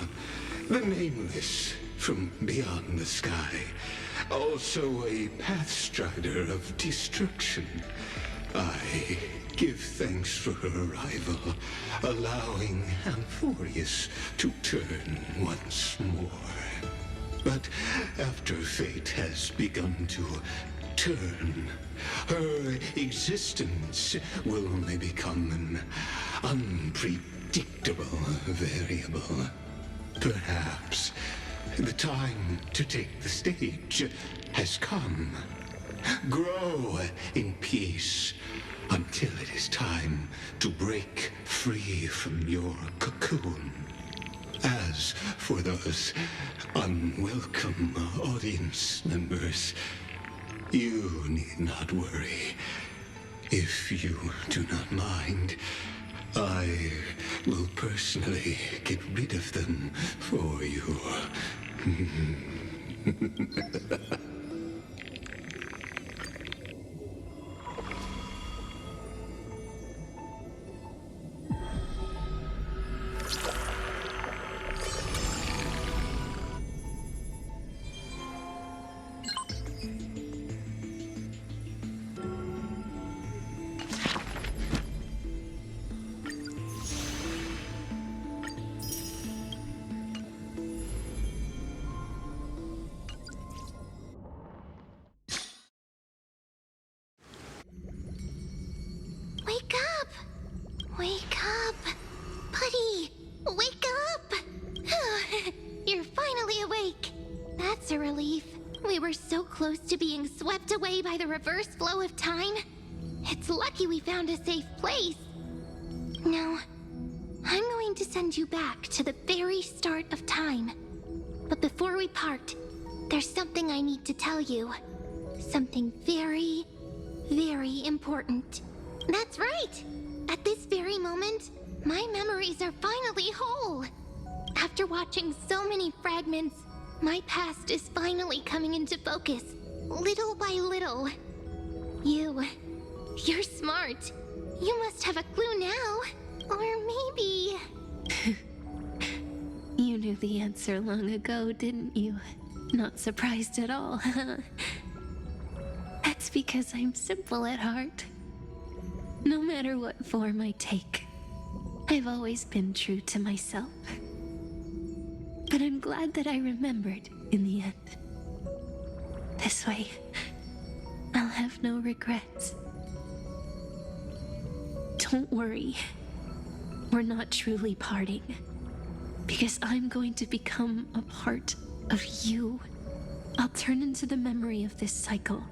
the nameless from beyond the sky, also a pathstrider of destruction. I give thanks for her arrival, allowing Amphorius to turn once more. But after fate has begun to turn, her existence will only become an unpredictable variable. Perhaps the time to take the stage has come. Grow in peace until it is time to break free from your cocoon. As for those unwelcome audience members, you need not worry. If you do not mind, I will personally get rid of them for you. Wake up! Wake up! Buddy! Wake up! You're finally awake. That's a relief. We were so close to being swept away by the reverse flow of time. It's lucky we found a safe place. Now, I'm going to send you back to the very start of time. But before we part, there's something I need to tell you. Something very, very important. That's right! At this very moment, my memories are finally whole. After watching so many fragments, my past is finally coming into focus. little by little. You're smart. You must have a clue now. Or maybe... You knew the answer long ago, didn't you? Not surprised at all, huh? That's because I'm simple at heart. No matter what form I take, I've always been true to myself. But I'm glad that I remembered in the end. This way, I'll have no regrets. Don't worry. We're not truly parting. Because I'm going to become a part of you. I'll turn into the memory of this cycle.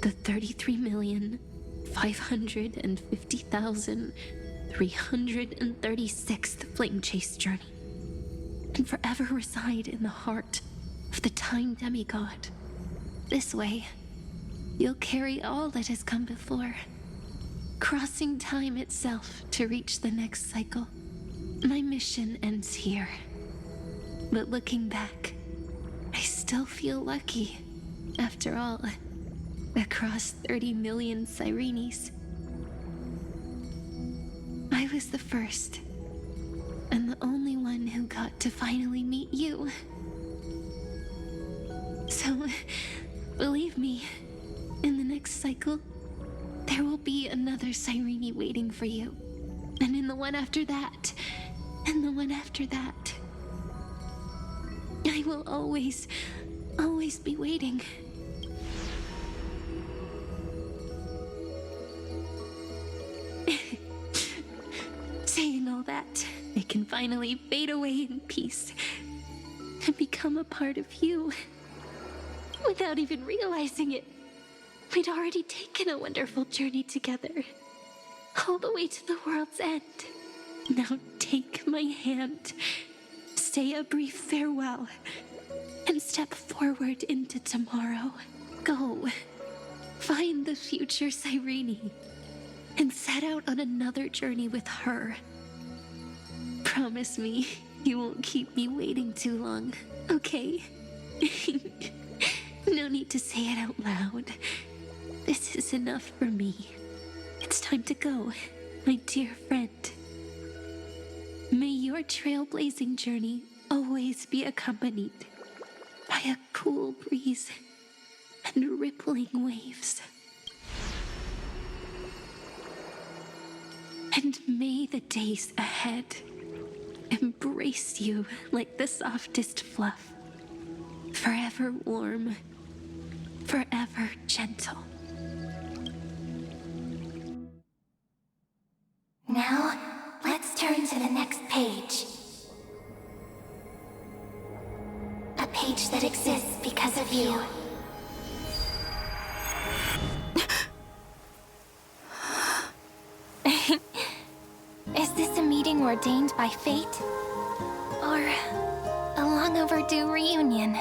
The 33,550,336th Flame Chase journey. And forever reside in the heart of the Time Demigod. This way, you'll carry all that has come before, crossing time itself to reach the next cycle. My mission ends here. But looking back, I still feel lucky. After all, across 30 million Sirenes, I was the first, and the only one who got to finally meet you. So, believe me, in the next cycle, there will be another Sirene waiting for you. And in the one after that, and the one after that. I will always be waiting. Saying all that, I can finally fade away in peace and become a part of you. Without even realizing it, we'd already taken a wonderful journey together, all the way to the world's end. Now take my hand, say a brief farewell, and step forward into tomorrow. Go, find the future Sirene, and set out on another journey with her. Promise me you won't keep me waiting too long, okay? No need to say it out loud. This is enough for me. It's time to go, my dear friend. May your trailblazing journey always be accompanied by a cool breeze and rippling waves. And may the days ahead embrace you like the softest fluff, forever warm, forever gentle. Now, let's turn to the next page. A page that exists because of you. Is this a meeting ordained by fate? Or a long overdue reunion?